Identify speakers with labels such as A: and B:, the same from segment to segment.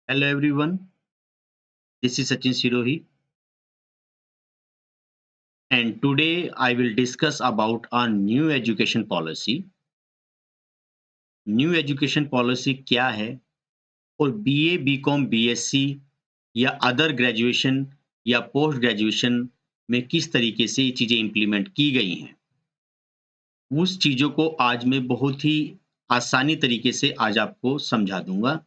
A: Hello everyone, this is Sachin Sirohi and today I will discuss about our new education policy. New education policy क्या है और BA, BCom, BSc या other graduation या post graduation में किस तरीके से ये चीज़ें इम्प्लीमेंट की गई हैं। उस चीज़ों को आज मैं बहुत ही आसानी तरीके से आज आपको समझा दूँगा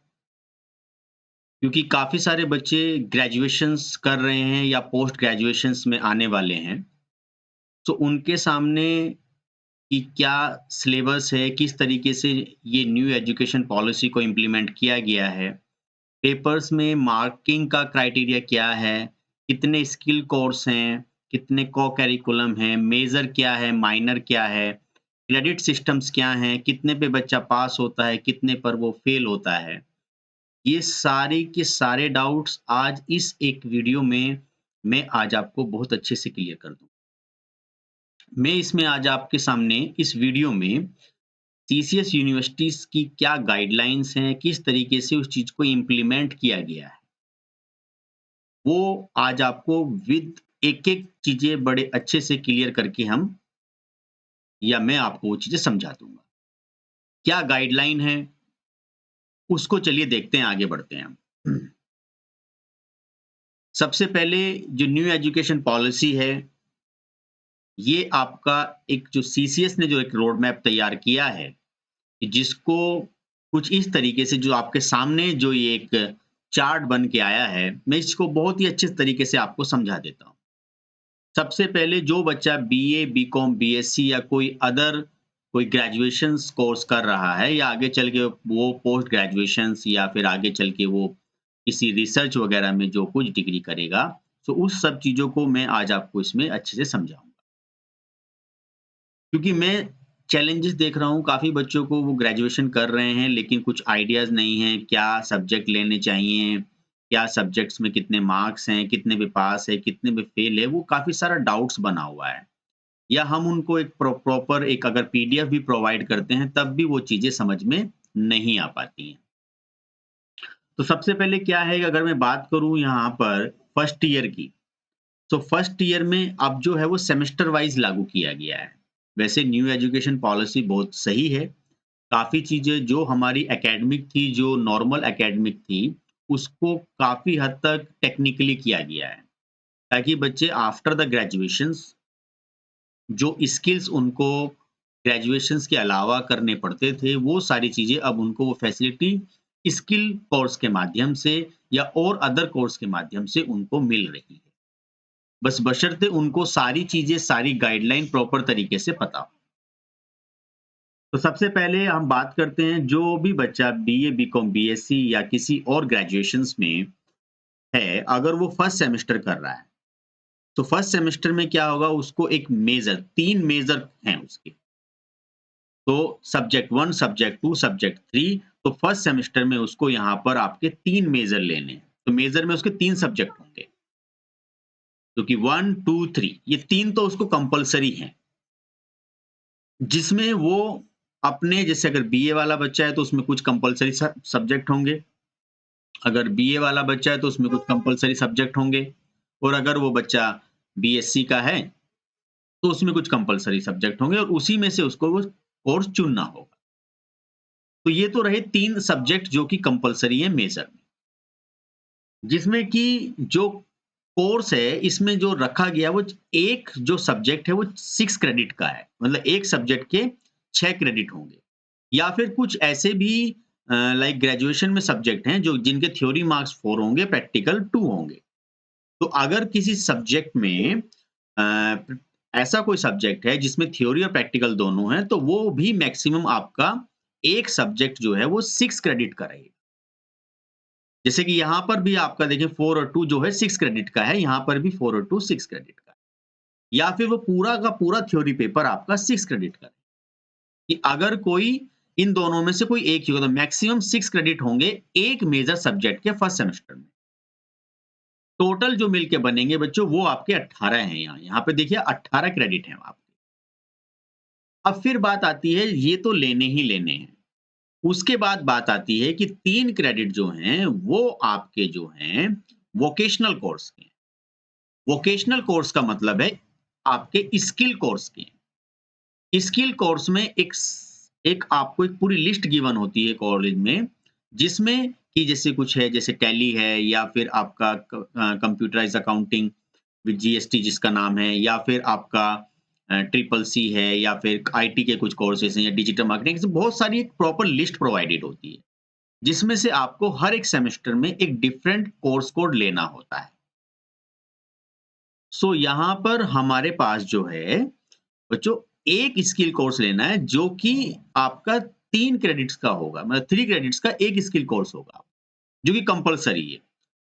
A: क्योंकि काफ़ी सारे बच्चे ग्रेजुएशंस कर रहे हैं या पोस्ट ग्रेजुएशंस में आने वाले हैं। तो उनके सामने कि क्या सिलेबस है, किस तरीके से ये न्यू एजुकेशन पॉलिसी को इम्प्लीमेंट किया गया है, पेपर्स में मार्किंग का क्राइटेरिया क्या है, कितने स्किल कोर्स हैं, कितने को-करिकुलम हैं, मेजर क्या है, माइनर क्या है, क्रेडिट सिस्टम्स क्या हैं, कितने पे बच्चा पास होता है, कितने पर वो फेल होता है। ये सारे के सारे डाउट्स आज इस एक वीडियो में मैं आज आपको बहुत अच्छे से क्लियर कर दूँ। मैं इसमें आज आपके सामने इस वीडियो में टीसीएस यूनिवर्सिटीज़ की क्या गाइडलाइंस हैं, किस तरीके से उस चीज़ को इम्प्लीमेंट किया गया है, वो आज आपको विद एक-एक चीज़ें बड़े अच्छे से क्लियर करके हम या मैं आपको वो चीज़ें समझा दूँगा। क्या गाइडलाइन है, उसको चलिए देखते हैं, आगे बढ़ते हैं हम। सबसे पहले जो न्यू एजुकेशन पॉलिसी है, ये आपका एक जो सीसीएस ने जो एक रोड मैप तैयार किया है, कि जिसको कुछ इस तरीके से जो आपके सामने जो ये एक चार्ट बन के आया है, मैं इसको बहुत ही अच्छे तरीके से आपको समझा देता हूँ। सबसे पहले जो बच्चा बीए, बीकॉम, बीएससी या कोई ग्रेजुएशंस कोर्स कर रहा है या आगे चल के वो पोस्ट ग्रेजुएशंस या फिर आगे चल के वो किसी रिसर्च वगैरह में जो कुछ डिग्री करेगा, तो उस सब चीज़ों को मैं आज आपको इसमें अच्छे से समझाऊँगा। क्योंकि मैं चैलेंजेस देख रहा हूँ, काफ़ी बच्चों को वो ग्रेजुएशन कर रहे हैं, लेकिन कुछ आइडियाज़ नहीं हैं, क्या सब्जेक्ट लेने चाहिए, क्या सब्जेक्ट्स में कितने मार्क्स हैं, कितने पे पास है, कितने पे फेल है, वो काफ़ी सारा डाउट्स बना हुआ है। या हम उनको एक प्रॉपर एक अगर पीडीएफ भी प्रोवाइड करते हैं, तब भी वो चीज़ें समझ में नहीं आ पाती हैं। तो सबसे पहले क्या है कि अगर मैं बात करूँ यहाँ पर फर्स्ट ईयर की, तो फर्स्ट ईयर में अब जो है वो सेमेस्टर वाइज़ लागू किया गया है। वैसे न्यू एजुकेशन पॉलिसी बहुत सही है। काफ़ी चीज़ें जो हमारी एकेडमिक थी, जो नॉर्मल एकेडमिक थी, उसको काफ़ी हद तक टेक्निकली किया गया है, ताकि बच्चे आफ्टर द ग्रेजुएशंस जो स्किल्स उनको ग्रेजुएशंस के अलावा करने पड़ते थे, वो सारी चीज़ें अब उनको वो फैसिलिटी स्किल कोर्स के माध्यम से या और अदर कोर्स के माध्यम से उनको मिल रही है। बस बशर्ते उनको सारी चीज़ें, सारी गाइडलाइन प्रॉपर तरीके से पता हो। तो सबसे पहले हम बात करते हैं जो भी बच्चा बीए, बीकॉम, बीएससी या किसी और ग्रेजुएशंस में है, अगर वो फर्स्ट सेमेस्टर कर रहा है, तो फर्स्ट सेमेस्टर में क्या होगा उसको एक मेजर 3 मेजर हैं उसके। तो सब्जेक्ट 1, सब्जेक्ट 2, सब्जेक्ट 3 तो फर्स्ट सेमेस्टर में उसको यहाँ पर आपके 3 मेजर लेने हैं। तो मेजर में उसके 3 सब्जेक्ट होंगे, जो कि 1, 2, 3 ये 3 तो उसको कंपल्सरी हैं। जिसमें वो अपने जैसे अगर बीए वाला बच्चा है तो उसमें कुछ कंपल्सरी सब्जेक्ट होंगे, अगर बीए वाला बच्चा है तो उसमें कुछ कंपल्सरी सब्जेक्ट होंगे और अगर वो बच्चा बीएससी का है तो उसमें कुछ कंपल्सरी सब्जेक्ट होंगे और उसी में से उसको वो कोर्स चुनना होगा। तो ये तो रहे 3 सब्जेक्ट जो कि कंपल्सरी है मेजर में। जिसमें कि जो कोर्स है इसमें जो रखा गया वो एक जो सब्जेक्ट है वो 6 क्रेडिट का है। मतलब एक सब्जेक्ट के 6 क्रेडिट होंगे। या फिर कुछ ऐसे भी लाइक ग्रेजुएशन में सब्जेक्ट हैं जो जिनके थ्योरी मार्क्स 4 होंगे, प्रैक्टिकल 2 होंगे। तो अगर किसी सब्जेक्ट में ऐसा कोई सब्जेक्ट है जिसमें थ्योरी और प्रैक्टिकल दोनों हैं, तो वो भी मैक्सिमम आपका एक सब्जेक्ट जो है वो 6 क्रेडिट का रहेगा। जैसे कि यहाँ पर भी आपका देखिए 4 और 2 जो है 6 क्रेडिट का है, यहाँ पर भी 4 और 2 6 क्रेडिट का है। या फिर वो पूरा का पूरा थ्योरी पेपर आपका 6 क्रेडिट का है। कि अगर कोई इन दोनों में से कोई एक ही होगा तो मैक्सिमम 6 क्रेडिट होंगे एक मेजर सब्जेक्ट के फर्स्ट सेमेस्टर में। टोटल जो मिलके बनेंगे बच्चों वो आपके 18 हैं यहाँ। यहाँ पे देखिए 18 क्रेडिट हैं आपके। अब फिर बात आती है ये तो लेने ही लेने हैं। उसके बाद बात आती है कि 3 क्रेडिट जो हैं, वो आपके जो हैं वोकेशनल कोर्स के हैं। वोकेशनल कोर्स का मतलब है आपके स्किल कोर्स के हैं। स्किल कोर्स में एक आपको एक पूरी लिस्ट गिवन होती है कॉलेज में, जिसमें कि जैसे कुछ है, जैसे टैली है या फिर आपका कंप्यूटराइज़्ड अकाउंटिंग विद जीएसटी जिसका नाम है, या फिर आपका ट्रिपल सी है, या फिर आईटी के कुछ कोर्सेज़ हैं, या डिजिटल मार्केटिंग, ऐसे बहुत सारी एक प्रॉपर लिस्ट प्रोवाइडेड होती है, जिसमें से आपको हर एक सेमेस्टर में एक डिफरेंट कोर्स कोड लेना होता है। सो यहाँ पर हमारे पास जो है बच्चों, एक स्किल कोर्स लेना है जो कि आपका 3 क्रेडिट्स का होगा, मतलब 3 क्रेडिट्स का एक स्किल कोर्स होगा, जो कि कंपल्सरी है।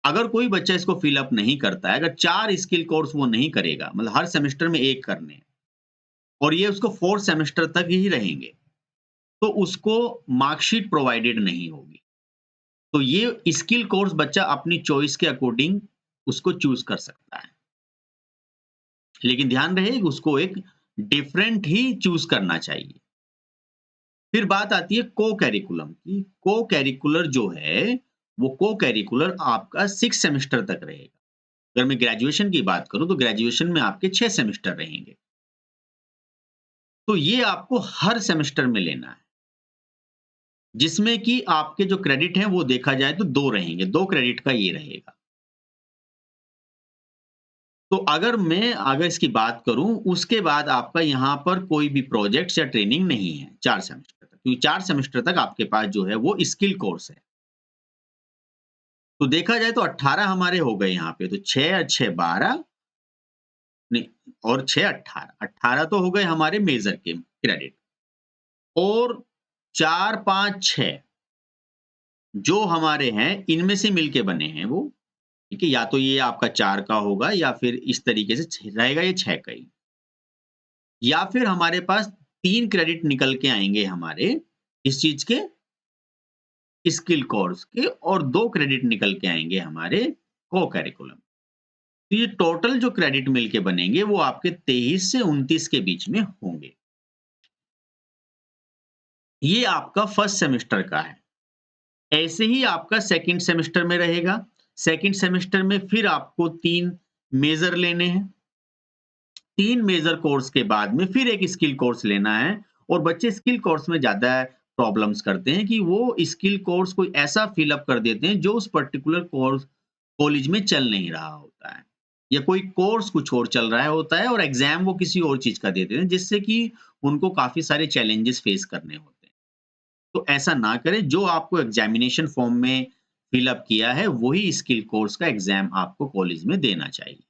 A: अगर कोई बच्चा इसको फिल अप नहीं करता है, अगर 4 स्किल कोर्स वो नहीं करेगा, मतलब हर सेमेस्टर में 1 करने हैं और ये उसको 4th सेमेस्टर तक ही रहेंगे, तो उसको मार्कशीट प्रोवाइडेड नहीं होगी। तो ये स्किल कोर्स बच्चा अपनी चॉइस के अकॉर्डिंग उसको चूज़ कर सकता है। लेकिन ध्यान रहे उसको एक डिफरेंट ही चूज़ करना चाहिए। फिर बात आती है को-करिकुलम की। को-करिकुलर जो है, वो को-करिकुलर आपका 6 सेमेस्टर तक रहेगा। अगर मैं ग्रेजुएशन की बात करूँ, तो ग्रेजुएशन में आपके 6 सेमेस्टर रहेंगे। तो ये आपको हर सेमेस्टर में लेना है, जिसमें कि आपके जो क्रेडिट हैं, वो देखा जाए तो 2 रहेंगे, 2 क्रेडिट का ये रहेगा। तो अगर इसकी बात करूँ, उसके बाद आपका यहाँ पर कोई भी प्रोजेक्ट्स या ट्रेनिंग नहीं है 4 सेमेस्टर तक, क्योंकि 4 सेमेस्टर तक आपके पास जो है, वो स्किल कोर्स है। तो देखा जाए तो 18 हमारे हो गए यहाँ पे, तो 6 और 6 12 नहीं, और 6 18, 18 तो हो गए हमारे मेजर के क्रेडिट, और 4 5 6 जो हमारे हैं, इनमें से मिलके बने हैं वो, ठीक है? या तो ये आपका 4 का होगा, या फिर इस तरीके से रहेगा ये 6 का ही। या फिर हमारे पास 3 क्रेडिट निकल के आएँगे हमारे, इस चीज़ के, स्किल कोर्स के, और 2 क्रेडिट निकल के आएँगे हमारे को-करिकुलम। तो ये टोटल जो क्रेडिट मिलके बनेंगे, वो आपके 23 से 29 के बीच में होंगे। ये आपका फर्स्ट सेमेस्टर का है। ऐसे ही आपका सेकंड सेमेस्टर में रहेगा। सेकंड सेमेस्टर में फिर आपको 3 मेजर लेने हैं। 3 मेजर कोर्स के बाद में फिर एक स्किल कोर्स लेना है, और बच्चे स्किल कोर्स में ज़्यादा प्रॉब्लम्स करते हैं कि वो स्किल कोर्स कोई ऐसा फिल अप कर देते हैं जो उस पर्टिकुलर कोर्स कॉलेज में चल नहीं रहा होता है, या कोई कोर्स कुछ और चल रहा होता है और एग्ज़ाम वो किसी और चीज़ का देते हैं, जिससे कि उनको काफ़ी सारे चैलेंजेस फेस करने होते हैं। तो ऐसा ना करें, जो आपको एग्ज़ामिनेशन फॉर्म में फिल अप किया है, वही स्किल कोर्स का एग्ज़ाम आपको कॉलेज में देना चाहिए।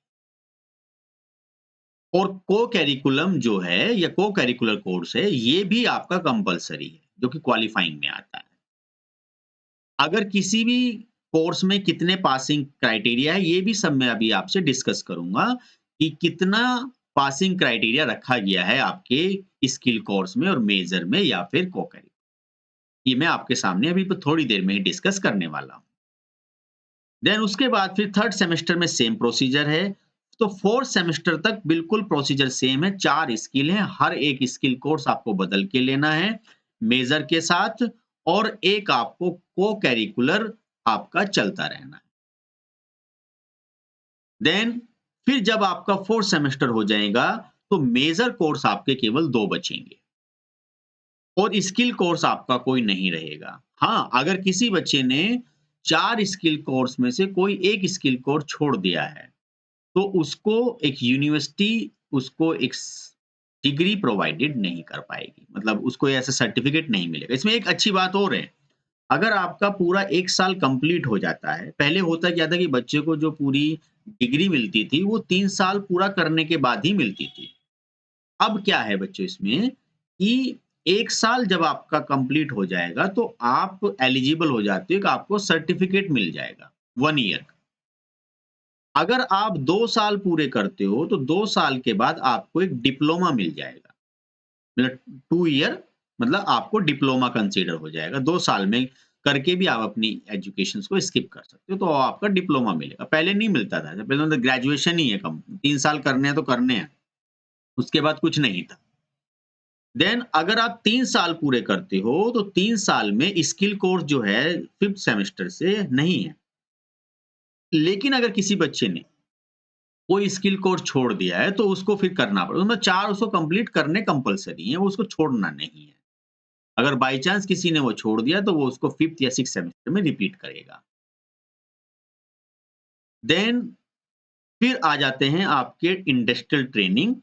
A: और को-करिकुलम जो है, या को-करिकुलर कोर्स है, ये भी आपका कंपल्सरी है, जो कि क्वालिफाइंग में आता है। अगर किसी भी कोर्स में कितने पासिंग क्राइटेरिया है, ये भी सब मैं अभी आपसे डिस्कस करूँगा कि कितना पासिंग क्राइटेरिया रखा गया है आपके स्किल कोर्स में और मेजर में, या फिर को-करिकुलर। ये मैं आपके सामने अभी थोड़ी देर में ही डिस्कस करने वाला हूँ। देन उसके बाद फिर 3rd सेमेस्टर में सेम प्रोसीजर है। तो 4th सेमेस्टर तक बिल्कुल प्रोसीजर सेम है, 4 स्किल हैं, हर एक स्किल कोर्स आपको बदल के लेना है, मेजर के साथ, और एक आपको को-करिकुलर आपका चलता रहना है। देन फिर जब आपका 4th सेमेस्टर हो जाएगा, तो मेजर कोर्स आपके केवल 2 बचेंगे, और स्किल कोर्स आपका कोई नहीं रहेगा। हाँ, अगर किसी बच्चे ने 4 स्किल कोर्स में से कोई एक स्किल कोर्स छोड़ दिया है, तो उसको एक यूनिवर्सिटी उसको एक डिग्री प्रोवाइडेड नहीं कर पाएगी, मतलब उसको ऐसा सर्टिफिकेट नहीं मिलेगा। इसमें एक अच्छी बात और है, अगर आपका पूरा 1 साल कंप्लीट हो जाता है, पहले होता क्या था कि बच्चे को जो पूरी डिग्री मिलती थी, वो 3 साल पूरा करने के बाद ही मिलती थी। अब क्या है बच्चों इसमें कि 1 साल जब आपका कंप्लीट हो जाएगा, तो आप एलिजिबल हो जाते हो कि आपको सर्टिफिकेट मिल जाएगा 1 ईयर का। अगर आप 2 साल पूरे करते हो, तो 2 साल के बाद आपको एक डिप्लोमा मिल जाएगा। मतलब 2 ईयर, मतलब आपको डिप्लोमा कंसीडर हो जाएगा। 2 साल में करके भी आप अपनी एजुकेशंस को स्किप कर सकते हो, तो आपका डिप्लोमा मिलेगा। पहले नहीं मिलता था, पहले मतलब ग्रेजुएशन ही है, कम 3 साल करने हैं तो करने हैं, उसके बाद कुछ नहीं था। देन अगर आप 3 साल पूरे करते हो, तो 3 साल में स्किल कोर्स जो है 5th सेमेस्टर से नहीं है। लेकिन अगर किसी बच्चे ने कोई स्किल कोर्स छोड़ दिया है, तो उसको फिर करना पड़ेगा। उसमें 4 उसको कंप्लीट करने कंपल्सरी हैं, वो उसको छोड़ना नहीं है। अगर बाय चांस किसी ने वो छोड़ दिया, तो वो उसको 5th या 6th सेमेस्टर में रिपीट करेगा। देन फिर आ जाते हैं आपके इंडस्ट्रियल ट्रेनिंग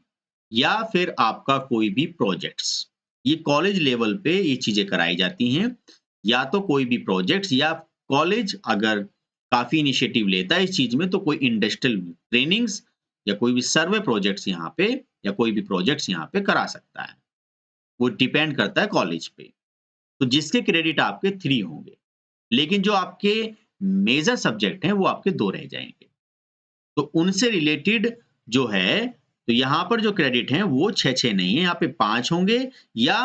A: या फिर आपका कोई भी प्रोजेक्ट्स। ये कॉलेज लेवल पे ये चीज़ें कराई जाती हैं। या तो कोई भी प्रोजेक्ट्स या कॉलेज अगर काफ़ी इनिशिएटिव लेता है इस चीज़ में तो कोई इंडस्ट्रियल ट्रेनिंग्स या कोई भी सर्वे प्रोजेक्ट्स यहाँ पे या कोई भी प्रोजेक्ट्स यहाँ पे करा सकता है। वो डिपेंड करता है कॉलेज पे। तो जिसके क्रेडिट आपके 3 होंगे। लेकिन जो आपके मेजर सब्जेक्ट हैं वो आपके 2 रह जाएँगे। तो उनसे रिलेटेड जो है, तो यहाँ पर जो क्रेडिट हैं वो 6-6 नहीं है, यहाँ पे 5 होंगे या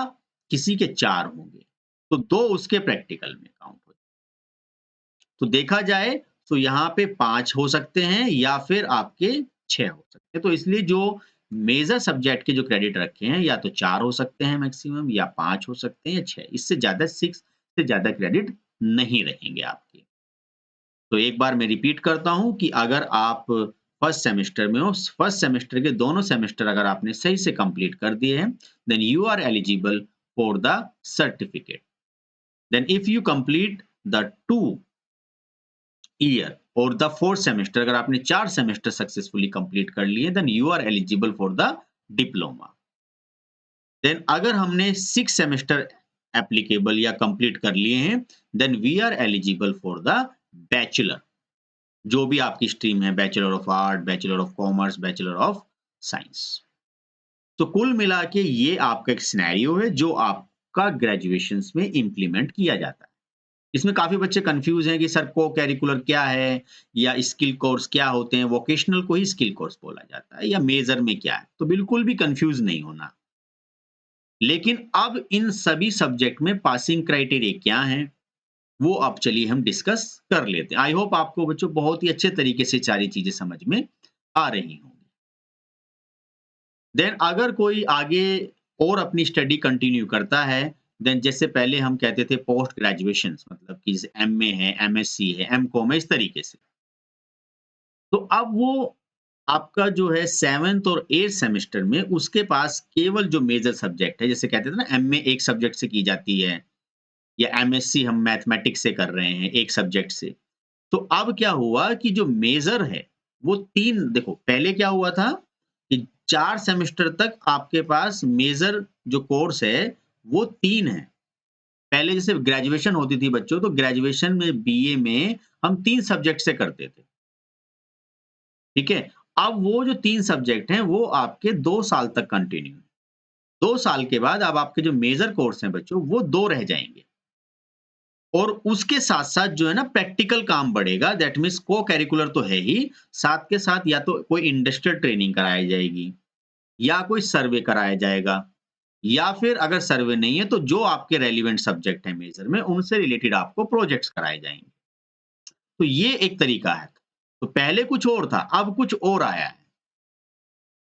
A: किसी के 4 होंगे। तो 2 उसके प्रैक्टिकल में काउंट हो। तो देखा जाए तो यहाँ पे 5 हो सकते हैं या फिर आपके 6 हो सकते हैं। तो इसलिए जो मेजर सब्जेक्ट के जो क्रेडिट रखे हैं या तो 4 हो सकते हैं मैक्सिमम या 5 हो सकते हैं या 6 इससे ज़्यादा 6 से ज़्यादा क्रेडिट नहीं रहेंगे आपके। तो एक बार मैं रिपीट करता हूँ कि अगर आप फर्स्ट सेमेस्टर में हो, फर्स्ट सेमेस्टर के दोनों सेमेस्टर अगर आपने सही से कंप्लीट कर दिए हैं, then you are eligible for the certificate. Then if you complete the 2 year और द 4th सेमेस्टर अगर आपने 4 सेमेस्टर सक्सेसफुली कंप्लीट कर लिए, then you are eligible for the diploma. Then अगर हमने 6 सेमेस्टर एप्लीकेबल या कंप्लीट कर लिए हैं, then we are eligible for the bachelor. जो भी आपकी स्ट्रीम है bachelor of art, bachelor of commerce, bachelor of science. तो कुल मिला के ये आपका एक सिनेरियो है जो आपका ग्रेजुएशंस में इम्प्लीमेंट किया जाता है। इसमें काफ़ी बच्चे कन्फ्यूज़ हैं कि सर को-करिकुलर क्या है या स्किल कोर्स क्या होते हैं? वोकेशनल को ही स्किल कोर्स बोला जाता है या मेजर में क्या है? तो बिल्कुल भी कन्फ्यूज़ नहीं होना। लेकिन अब इन सभी सब्जेक्ट में पासिंग क्राइटेरिया क्या हैं? वो अब चलिए हम डिस्कस कर लेते हैं। आई होप आपको बच्चों बहुत ही अच्छे तरीके से सारी चीज़ें समझ में आ रही होंगी। देन अगर कोई आगे और अपनी स्टडी कंटिन्यू करता है, देन जैसे पहले हम कहते थे पोस्ट ग्रेजुएशंस मतलब कि जैसे एमए है, एमएससी है, एमकॉम है, इस तरीके से। तो अब वो आपका जो है 7th और 8th सेमेस्टर में उसके पास केवल जो मेजर सब्जेक्ट है, जैसे कहते थे ना एमए एक सब्जेक्ट से की जाती है या एमएससी हम मैथमेटिक्स से कर रहे हैं एक सब्जेक्ट से। तो अब क्या हुआ कि जो मेजर है, वो 3 देखो पहले क्या हुआ था कि 4 सेमेस्टर तक आपके पास मेजर जो कोर्स है, वो 3 है। पहले जैसे ग्रेजुएशन होती थी बच्चों, तो ग्रेजुएशन में बीए में हम 3 सब्जेक्ट से करते थे, ठीक है? अब वो जो 3 सब्जेक्ट हैं, वो आपके 2 साल तक कंटिन्यू है। 2 साल के बाद अब आपके जो मेजर कोर्स हैं बच्चों, वो 2 रह जाएँगे। और उसके साथ-साथ जो है ना प्रैक्टिकल काम बढ़ेगा दैट मीन्स को-करिकुलर तो है ही, साथ के साथ या तो कोई इंडस्ट्रियल ट्रेनिंग कराई जाएगी या कोई सर्वे कराया जाएगा या फिर अगर सर्वे नहीं है तो जो आपके रेलेवेंट सब्जेक्ट है मेजर में उनसे रिलेटेड आपको प्रोजेक्ट्स कराए जाएँगे। तो ये एक तरीका है। तो पहले कुछ और था, अब कुछ और आया है।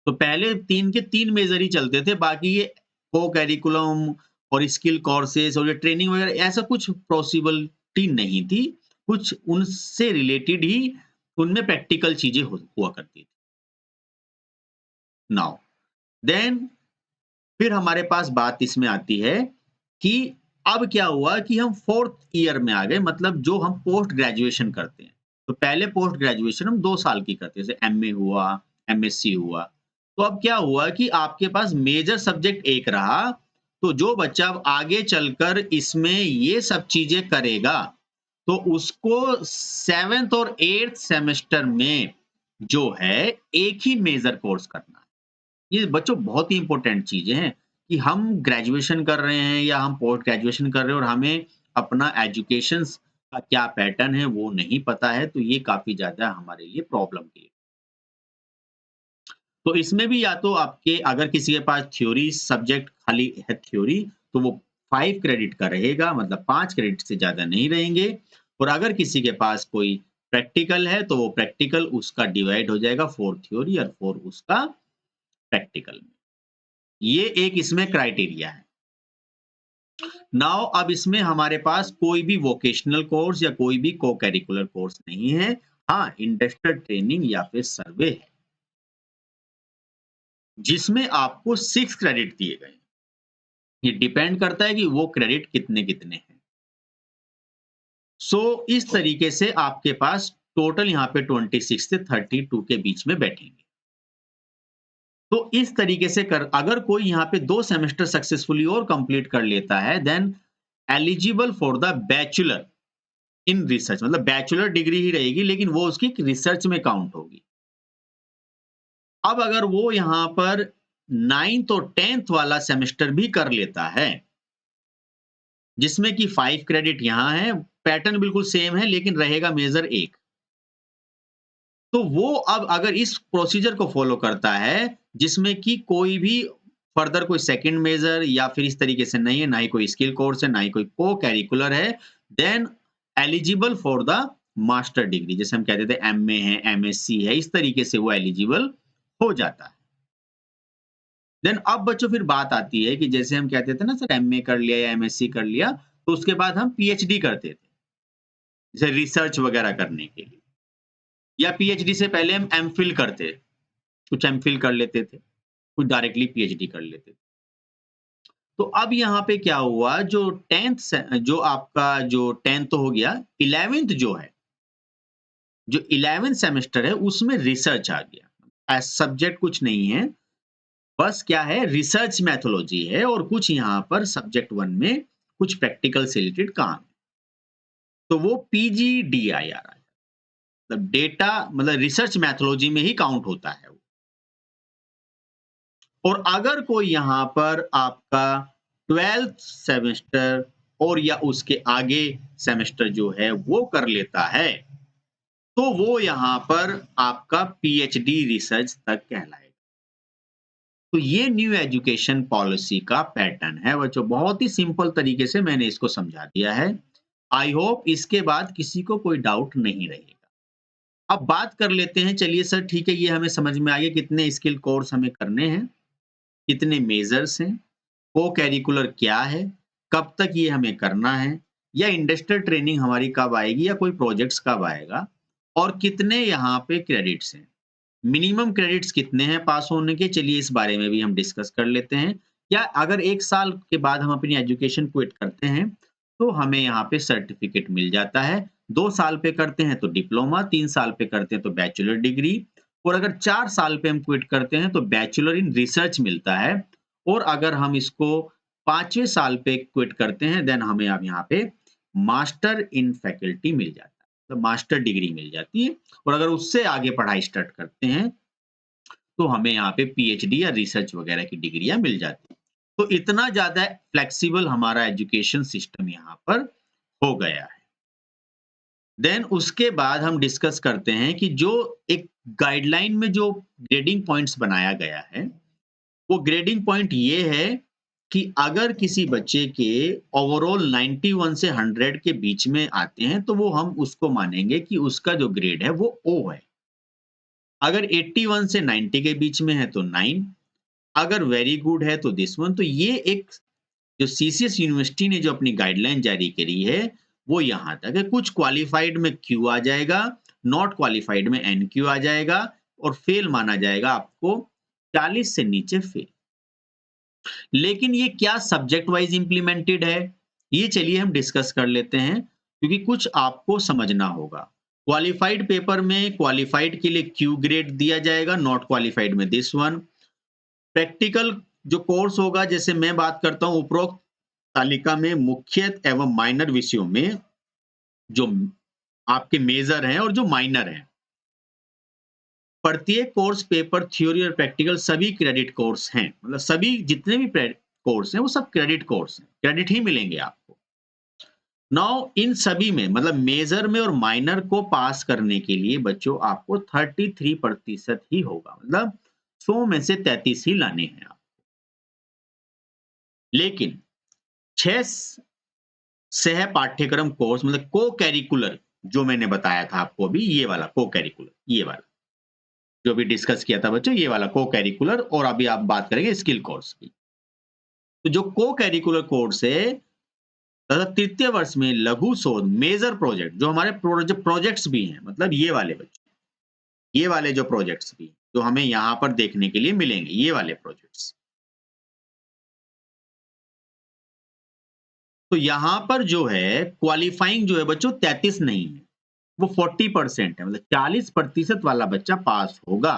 A: तो पहले 3 के 3 मेजर ही चलते थे, बाकी ये को-करिकुलम और स्किल कोर्सेज़ और ये ट्रेनिंग वगैरह ऐसा कुछ पॉसिबिलिटी नहीं थी। कुछ उनसे रिलेटेड ही उनमें प्रैक्टिकल चीज़ें हो हुआ करती थी। नाउ देन फिर हमारे पास बात इसमें आती है कि अब क्या हुआ कि हम 4th ईयर में आ गए मतलब जो हम पोस्ट ग्रेजुएशन करते हैं। तो पहले पोस्ट ग्रेजुएशन हम 2 साल की करते थे, जैसे एमए हुआ, एमएससी हुआ। तो अब क्या हुआ कि आपके पास मेजर सब्जेक्ट एक रहा, तो जो बच्चा अब आगे चलकर इसमें ये सब चीज़ें करेगा, तो उसको 7th और 8th सेमेस्टर में जो है एक ही मेजर कोर्स करना है। ये बच्चों बहुत ही इम्पोर्टेंट चीज़ें हैं कि हम ग्रेजुएशन कर रहे हैं या हम पोस्ट ग्रेजुएशन कर रहे हैं और हमें अपना एजुकेशंस का क्या पैटर्न है वो नहीं पता है, तो ये काफ़ी ज़्यादा हमारे लिए प्रॉब्लम की। तो इसमें भी या तो आपके अगर किसी के पास थ्योरी सब्जेक्ट खाली है थ्योरी, तो वो 5 क्रेडिट का रहेगा मतलब 5 क्रेडिट से ज़्यादा नहीं रहेंगे और अगर किसी के पास कोई प्रैक्टिकल है, तो वो प्रैक्टिकल उसका डिवाइड हो जाएगा 4 थ्योरी और 4 उसका प्रैक्टिकल। ये एक इसमें क्राइटेरिया है। नाउ अब इसमें हमारे पास कोई भी वोकेशनल कोर्स या कोई भी को करिकुलर कोर्स नहीं है। हाँ, इंडस्ट्रियल ट्रेनिंग या फिर सर्वे है, जिसमें आपको 6 क्रेडिट दिए गए हैं। ये डिपेंड करता है कि वो क्रेडिट कितने-कितने हैं। इस तरीके से आपके पास टोटल यहाँ पे 26 से 32 के बीच में बैठेंगे। तो इस तरीके से कर अगर कोई यहाँ पे 2 सेमेस्टर सक्सेसफुली और कंप्लीट कर लेता है, then eligible for the bachelor in research, मतलब बैचलर डिग्री ही रहेगी, लेकिन वो उसकी रिसर्च में काउंट होगी। अब अगर वो यहाँ पर 9th और 10th वाला सेमेस्टर भी कर लेता है, जिसमें कि 5 क्रेडिट यहाँ है, पैटर्न बिल्कुल सेम है लेकिन रहेगा मेजर 1। तो वो अब अगर इस प्रोसीजर को फॉलो करता है, जिसमें कि कोई भी फर्दर कोई सेकंड मेजर या फिर इस तरीके से नहीं है, ना ही कोई स्किल कोर्स है, ना ही कोई को-करिकुलर है, then eligible for the master degree, जैसे हम कहते थे एमए है, एमएससी है, इस तरीके से वो एलिजिबल हो जाता है। देन अब बच्चों फिर बात आती है कि जैसे हम कहते थे ना सर एमए कर लिया या एमएससी कर लिया, तो उसके बाद हम पीएचडी करते थे, जैसे रिसर्च वगैरह करने के लिए, या पीएचडी से पहले हम एमफिल करते, कुछ एमफिल कर लेते थे, कुछ डायरेक्टली पीएचडी कर लेते थे। तो अब यहाँ पे क्या हुआ, जो 10th से जो आपका जो 10th तो हो गया, 11th जो है, जो 11th सेमेस्टर है उसमें रिसर्च आ गया। एज़ सब्जेक्ट कुछ नहीं है, बस क्या है रिसर्च मेथोडोलॉजी है और कुछ यहाँ पर सब्जेक्ट 1 में कुछ प्रैक्टिकल से रिलेटेड काम है। तो वो पीजीडीआई आ रहा है। मतलब डेटा मतलब रिसर्च मेथोडोलॉजी में ही काउंट होता है वो। और अगर कोई यहाँ पर आपका 12th सेमेस्टर और या उसके आगे सेमेस्टर जो है वो कर लेता है, तो वो यहाँ पर आपका पीएचडी रिसर्च तक कहलाएगा। तो ये न्यू एजुकेशन पॉलिसी का पैटर्न है बच्चों, बहुत ही सिंपल तरीके से मैंने इसको समझा दिया है। आई होप इसके बाद किसी को कोई डाउट नहीं रहेगा। अब बात कर लेते हैं, चलिए सर ठीक है, ये हमें समझ में आ गया कितने स्किल कोर्स हमें करने हैं, कितने मेजर्स हैं, को-करिकुलर क्या है, कब तक ये हमें करना है, या इंडस्ट्रियल ट्रेनिंग हमारी कब आएगी या कोई प्रोजेक्ट्स कब आएगा, और कितने यहाँ पे क्रेडिट्स हैं। मिनिमम क्रेडिट्स कितने हैं पास होने के, चलिए इस बारे में भी हम डिस्कस कर लेते हैं। क्या अगर 1 साल के बाद हम अपनी एजुकेशन क्विट करते हैं, तो हमें यहाँ पे सर्टिफिकेट मिल जाता है। 2 साल पे करते हैं तो डिप्लोमा, 3 साल पे करते हैं तो बैचलर डिग्री, और अगर 4 साल पे हम क्विट करते हैं तो बैचलर इन रिसर्च मिलता है। और अगर हम इसको 5वें साल पे क्विट करते हैं, देन हमें अब यहाँ पे मास्टर इन फैकल्टी मिल जाता है, तो मास्टर डिग्री मिल जाती है। और अगर उससे आगे पढ़ाई स्टार्ट करते हैं, तो हमें यहाँ पे पीएचडी या रिसर्च वगैरह की डिग्रियाँ मिल जाती हैं। तो इतना ज़्यादा फ्लेक्सिबल हमारा एजुकेशन सिस्टम यहाँ पर हो गया है। देन उसके बाद हम डिस्कस करते हैं कि जो एक गाइडलाइन में जो ग्रेडिंग पॉइंट्स बनाया गया है, वो ग्रेडिंग पॉइंट ये है कि अगर किसी बच्चे के ओवरऑल 91 से 100 के बीच में आते हैं, तो वो हम उसको मानेंगे कि उसका जो ग्रेड है वो ओ है। अगर 81 से 90 के बीच में है तो 9, अगर वेरी गुड है तो दिस वन। तो ये एक जो सीसीएस यूनिवर्सिटी ने जो अपनी गाइडलाइन जारी करी है, वो यहाँ तक है। कुछ क्वालिफाइड में क्यू आ जाएगा, नॉट क्वालिफाइड में एनक्यू आ जाएगा, और फेल माना जाएगा आपको 40 से नीचे फेल। लेकिन ये क्या सब्जेक्ट वाइज इंप्लीमेंटेड है, ये चलिए हम डिस्कस कर लेते हैं, क्योंकि कुछ आपको समझना होगा। क्वालिफाइड पेपर में क्वालिफाइड के लिए क्यू ग्रेड दिया जाएगा, नॉट क्वालिफाइड में दिस वन। प्रैक्टिकल जो कोर्स होगा, जैसे मैं बात करता हूँ उपरोक्त तालिका में मुख्य एवं माइनर विषयों में जो आपके मेजर हैं और जो माइनर हैं, प्रत्येक कोर्स पेपर थ्योरी और प्रैक्टिकल सभी क्रेडिट कोर्स हैं। मतलब सभी जितने भी कोर्स हैं वो सब क्रेडिट कोर्स हैं, क्रेडिट ही मिलेंगे आपको। नाउ इन सभी में मतलब मेजर में और माइनर को पास करने के लिए बच्चों आपको 33% ही होगा, मतलब 100 में से 33 ही लाने हैं आप। लेकिन 6 सह पाठ्यक्रम कोर्स मतलब को करिकुलर, जो मैंने बताया था आपको अभी, ये वाला को करिकुलर, ये वाला जो अभी डिस्कस किया था बच्चों, ये वाला को करिकुलर, और अभी आप बात करेंगे स्किल कोर्स की। तो जो को करिकुलर कोर्स है तथा तृतीय वर्ष में लघु शोध मेजर प्रोजेक्ट, जो हमारे प्रोजेक्ट्स भी हैं, मतलब ये वाले बच्चों, ये वाले जो प्रोजेक्ट्स भी जो हमें यहाँ पर देखने के लिए मिलेंगे, ये वाले प्रोजेक्ट्स। तो यहाँ पर जो है क्वालिफाइंग जो है बच्चों 33 नहीं है, वो 40% है, मतलब 40% वाला बच्चा पास होगा।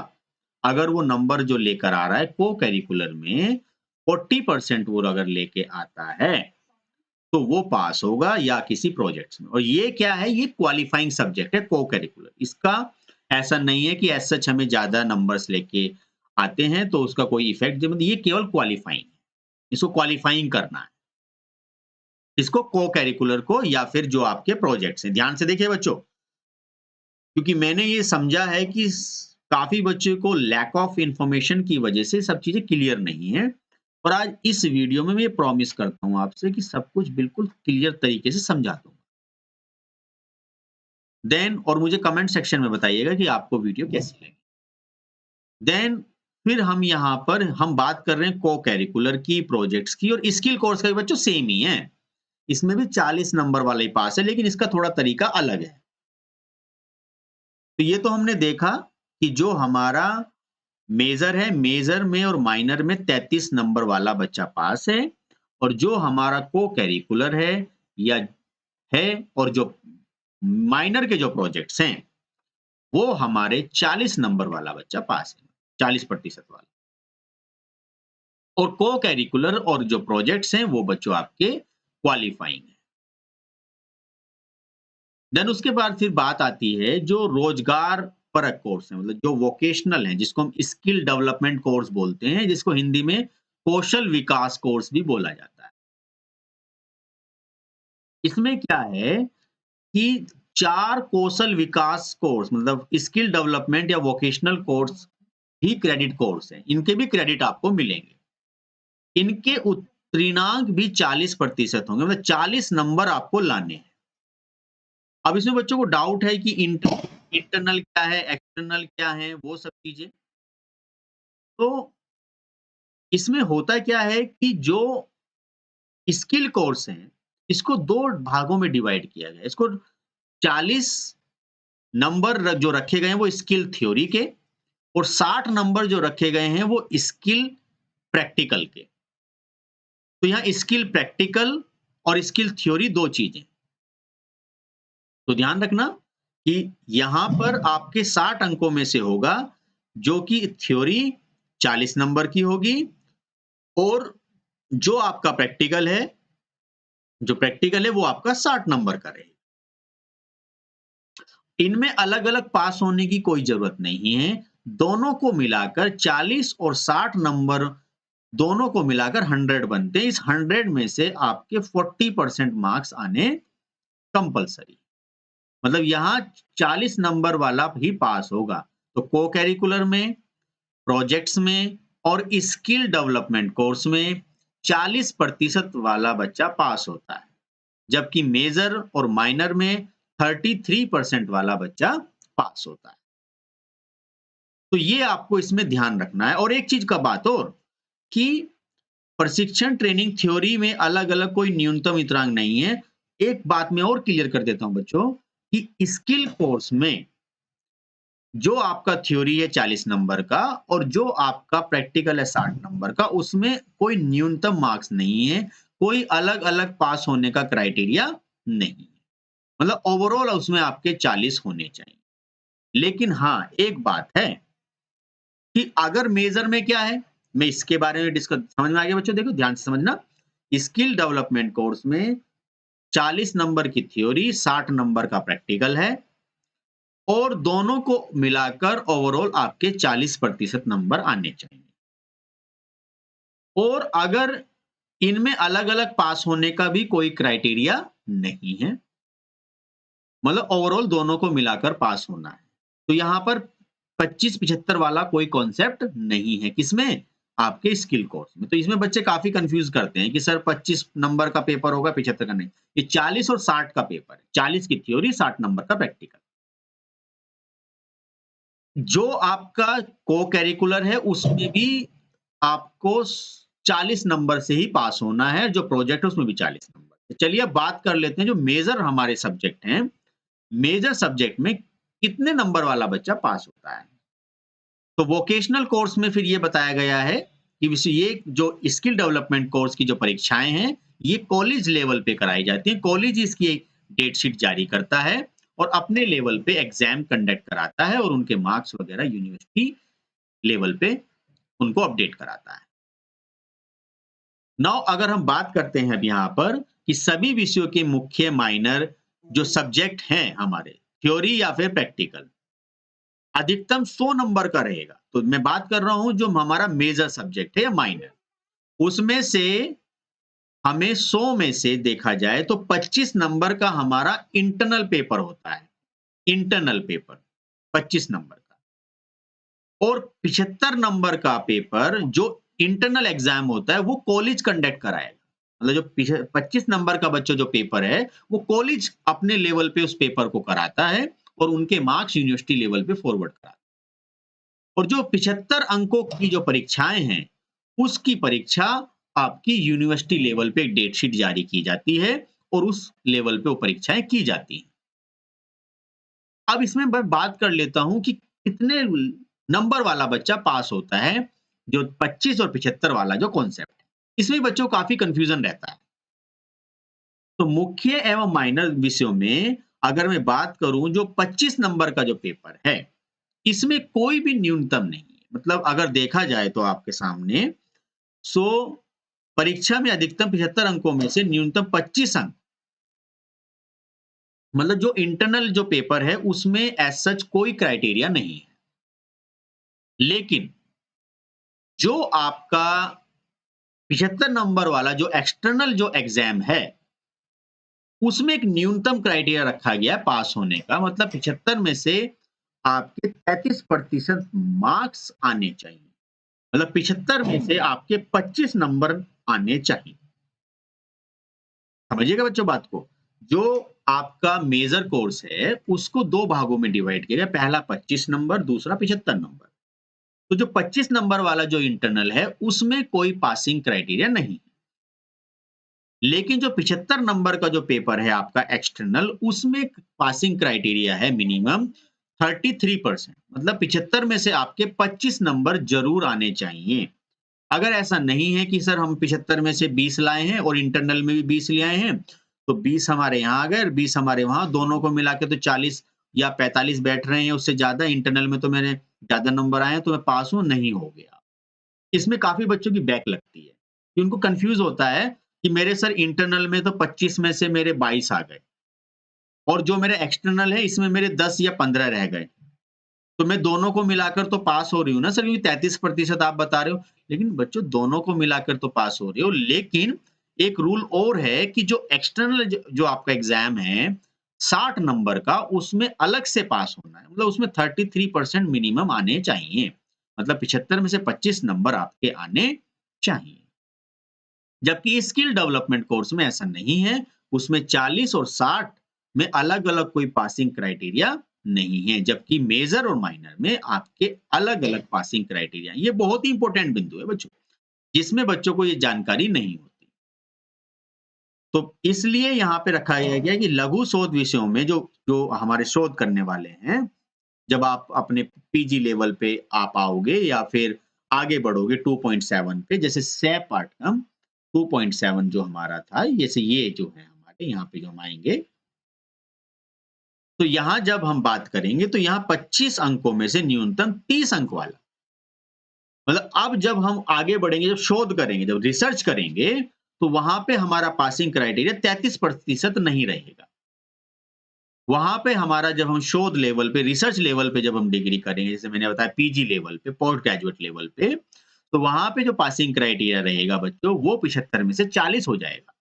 A: अगर वो नंबर जो लेकर आ रहा है को करिकुलर में 40% वो अगर लेके आता है तो वो पास होगा या किसी प्रोजेक्ट्स में। और ये क्या है, ये क्वालिफाइंग सब्जेक्ट है को करिकुलर। इसका ऐसा नहीं है कि एज सच हमें ज्यादा नंबर्स लेके आते हैं तो उसका कोई इफेक्ट, मतलब ये केवल क्वालिफाइंग है, इसको क्वालिफाइंग करना है, इसको को करिकुलर को या फिर जो आपके प्रोजेक्ट्स हैं। ध्यान से देखिए बच्चों, क्योंकि मैंने ये समझा है कि काफी बच्चों को लैक ऑफ इंफॉर्मेशन की वजह से सब चीजें क्लियर नहीं है, और आज इस वीडियो में मैं प्रॉमिस करता हूं आपसे कि सब कुछ बिल्कुल क्लियर तरीके से समझा दूंगा। देन और मुझे कमेंट सेक्शन में बताइएगा कि आपको वीडियो कैसी लगी। देन फिर हम यहाँ पर हम बात कर रहे हैं को करिकुलर की, प्रोजेक्ट्स की, और स्किल कोर्स का भी बच्चों सेम ही है। इसमें भी 40 नंबर वाला ही पास है, लेकिन इसका थोड़ा तरीका अलग है। तो ये तो हमने देखा कि जो हमारा मेजर है, मेजर में और माइनर में 33 नंबर वाला बच्चा पास है, और जो हमारा को करिकुलर है या है, और जो माइनर के जो प्रोजेक्ट्स हैं वो हमारे 40 नंबर वाला बच्चा पास है, 40% वाला। और को करिकुलर और जो प्रोजेक्ट्स हैं वो बच्चों आपके क्वालिफाइंग है। देन उसके बाद फिर बात आती है जो रोजगार परक कोर्स है, मतलब जो वोकेशनल है, जिसको हम स्किल डेवलपमेंट कोर्स बोलते हैं, जिसको हिंदी में कौशल विकास कोर्स भी बोला जाता है। इसमें क्या है कि 4 कौशल विकास कोर्स, मतलब स्किल डेवलपमेंट या वोकेशनल कोर्स ही क्रेडिट कोर्स हैं। इनके भी क्रेडिट आपको मिलेंगे। इनके उत्तीर्णांक भी 40% होंगे, मतलब 40 नंबर आपको लाने हैं। अब इसमें बच्चों को डाउट है कि इंटरनल क्या है, एक्सटर्नल क्या है, वो सब चीजें। तो इसमें होता क्या है कि जो स्किल कोर्स हैं, इसको 2 भागों में डिवाइड किया गया है। इसको 40 नंबर जो रखे गए हैं वो स्किल थ्योरी के, और 60 नंबर जो रखे गए हैं वो स्किल प्रैक्टिकल के। तो यहाँ स्किल प्रैक्टिकल और स्किल थ्योरी 2 चीजें। तो ध्यान रखना कि यहां पर आपके 60 अंकों में से होगा जो कि थ्योरी 40 नंबर की होगी, और जो आपका प्रैक्टिकल है, वो आपका 60 नंबर का रहेगा। इनमें अलग-अलग पास होने की कोई जरूरत नहीं है। दोनों को मिलाकर 40 और 60 नंबर दोनों को मिलाकर 100 बनते हैं। इस 100 में से आपके 40% मार्क्स आने कंपलसरी। मतलब यहाँ 40 नंबर वाला ही पास होगा। तो को करिकुलर में, प्रोजेक्ट्स में और स्किल डेवलपमेंट कोर्स में 40% वाला बच्चा पास होता है, जबकि मेजर और माइनर में 33% वाला बच्चा पास होता है। तो ये आपको इसमें ध्यान रखना है। और एक चीज का बात और कि प्रशिक्षण ट्रेनिंग थ्योरी में अलग-अलग कोई न्यूनतम इतरांक नहीं है। एक बात मैं और क्लियर कर देता हूं बच्चों कि स्किल कोर्स में जो आपका थ्योरी है 40 नंबर का और जो आपका प्रैक्टिकल है 60 नंबर का, उसमें कोई न्यूनतम मार्क्स नहीं है, कोई अलग-अलग पास होने का क्राइटेरिया नहीं है। मतलब ओवरऑल उसमें आपके 40 होने चाहिए। लेकिन हाँ, एक बात है कि अगर मेजर में क्या है, मैं इसके बारे में डिस्कस, समझ में आ गया बच्चों? देखो ध्यान से समझना। स्किल डेवलपमेंट कोर्स में 40 नंबर की थ्योरी, 60 नंबर का प्रैक्टिकल है, और दोनों को मिलाकर ओवरऑल आपके 40% नंबर आने चाहिए। और अगर इनमें अलग-अलग पास होने का भी कोई क्राइटेरिया नहीं है, मतलब ओवरऑल दोनों को मिलाकर पास होना है। तो यहाँ पर 25-75 वाला कोई कॉन्सेप्ट नहीं है। किसमें? आपके स्किल कोर्स में। तो इसमें बच्चे काफी कंफ्यूज करते हैं कि सर 25 नंबर का पेपर होगा, 75 का नहीं। ये 40 और 60 का पेपर है। 40 की थ्योरी, 60 नंबर का प्रैक्टिकल। जो आपका को-करिकुलर है उसमें भी आपको 40 नंबर से ही पास होना है, जो प्रोजेक्ट है उसमें भी 40 नंबर। तो चलिए अब बात कर लेते हैं जो मेजर हमारे सब्जेक्ट हैं, मेजर सब्जेक्ट में कितने नंबर वाला बच्चा पास होता है? तो वोकेशनल कोर्स में फिर ये बताया गया है कि ये जो स्किल डेवलपमेंट कोर्स की जो परीक्षाएँ हैं, ये कॉलेज लेवल पे कराई जाती हैं। कॉलेज इसकी एक डेट शीट जारी करता है और अपने लेवल पे एग्ज़ाम कंडक्ट कराता है और उनके मार्क्स वगैरह यूनिवर्सिटी लेवल पे उनको अपडेट कराता है। नाउ अगर हम बात करते हैं अब यहाँ पर कि सभी विषयों के मुख्य माइनर जो सब्जेक्ट हैं हमारे, थ्योरी या फिर प्रैक्टिकल, अधिकतम 100 नंबर का रहेगा। तो मैं बात कर रहा हूँ जो हमारा मेजर सब्जेक्ट है या माइनर, उसमें से हमें 100 में से देखा जाए तो 25 नंबर का हमारा इंटरनल पेपर होता है। इंटरनल पेपर 25 नंबर का और 75 नंबर का पेपर जो इंटरनल एग्जाम होता है वो कॉलेज कंडक्ट कराएगा। मतलब जो 25 नंबर का बच्चा जो पेपर है वो कॉलेज अपने लेवल पे उस पेपर को कराता है और उनके मार्क्स यूनिवर्सिटी लेवल पे फॉरवर्ड कराता है। और जो 75 अंकों की जो परीक्षाएँ हैं, उसकी परीक्षा आपकी यूनिवर्सिटी लेवल पे एक डेट शीट जारी की जाती है और उस लेवल पे वो परीक्षाएँ की जाती हैं। अब इसमें मैं बात कर लेता हूँ कि कितने नंबर वाला बच्चा पास होता है, जो 25 और 75 वाला जो कॉन्सेप्ट है। इसमें बच्चों को काफ़ी कन्फ्यूज़न रहता है। तो मुख्य एवं माइनर विषयों में अगर मैं बात करूँ जो 25 नंबर का जो पेपर है, इसमें कोई भी न्यूनतम नहीं है। मतलब अगर देखा जाए तो आपके सामने सो परीक्षा में अधिकतम 75 अंकों में से न्यूनतम 25 अंक मतलब जो इंटरनल जो पेपर है उसमें एज़ सच कोई क्राइटेरिया नहीं है। लेकिन जो आपका 75 नंबर वाला जो एक्सटर्नल जो एग्ज़ाम है, उसमें एक न्यूनतम क्राइटेरिया रखा गया है पास होने का मतलब 75 में से आपके 33% मार्क्स आने चाहिए। मतलब 75 में से आपके 25 नंबर आने चाहिए। समझिएगा बच्चों बात को। जो आपका मेजर कोर्स है, उसको 2 भागों में डिवाइड किया गया। पहला 25 नंबर, दूसरा 75 नंबर। तो जो 25 नंबर वाला जो इंटरनल है, उसमें कोई पासिंग क्राइटेरिया नहीं। लेकिन जो 75 नंबर का जो पेपर है आपका एक्सटर्नल, उसमें पासिंग क्राइटेरिया है मिनिमम 33% मतलब 75 में से आपके 25 नंबर ज़रूर आने चाहिए। अगर ऐसा नहीं है कि सर हम 75 में से 20 लाए हैं और इंटरनल में भी 20 ले आए हैं, तो 20 हमारे यहाँ आ गए और 20 हमारे वहाँ, दोनों को मिला के तो 40 या 45 बैठ रहे हैं, उससे ज़्यादा इंटरनल में तो मेरे ज़्यादा नंबर आए हैं, तो मैं पास हूँ, नहीं हो गया। इसमें काफ़ी बच्चों की बैक लगती है, कि उनको कन्फ्यूज़ होता है कि मेरे सर इंटरनल में तो 25 में से मेरे 22 आ गए और जो मेरा एक्सटर्नल है, इसमें मेरे 10 या 15 रह गए। तो मैं दोनों को मिलाकर तो पास हो रही हूँ ना सर क्योंकि 33% आप बता रहे हो। लेकिन बच्चों दोनों को मिलाकर तो पास हो रही हो, लेकिन एक रूल और है कि जो एक्सटर्नल जो आपका एग्ज़ाम है 60 नंबर का उसमें अलग से पास होना है। मतलब उसमें 33% मिनिमम आने चाहिए। मतलब 75 में से 25 नंबर आपके आने चाहिए। जबकि स्किल डेवलपमेंट कोर्स में ऐसा नहीं है, उसमें 40 और 60 में अलग-अलग कोई पासिंग क्राइटेरिया नहीं है, जबकि मेजर और माइनर में आपके अलग-अलग पासिंग क्राइटेरिया ये बहुत ही इंपॉर्टेंट बिंदु है बच्चों, जिसमें बच्चों को ये जानकारी नहीं होती। तो इसलिए यहाँ पे रखा गया है कि लघु शोध विषयों में जो जो हमारे शोध करने वाले हैं, जब आप अपने पीजी लेवल पे आप आओगे या फिर आगे बढ़ोगे 2.7 पे जैसे सैप पाठ्यक्रम 2.7 जो हमारा था, जैसे ये जो है हमारे यहाँ पे जो हम आएँगे, तो यहाँ जब हम बात करेंगे तो यहाँ 25 अंकों में से न्यूनतम 30 अंक वाला मतलब अब जब हम आगे बढ़ेंगे, जब शोध करेंगे, जब रिसर्च करेंगे, तो वहाँ पे हमारा पासिंग क्राइटेरिया 33% नहीं रहेगा। वहाँ पे हमारा जब हम शोध लेवल पे, रिसर्च लेवल पे जब हम डिग्री करेंगे, जैसे मैंने बताया पीजी लेवल पे, पोस्ट ग्रेजुएट लेवल पे, तो वहाँ पे जो पासिंग क्राइटेरिया रहेगा बच्चों, वो 75 में से 40 हो जाएगा।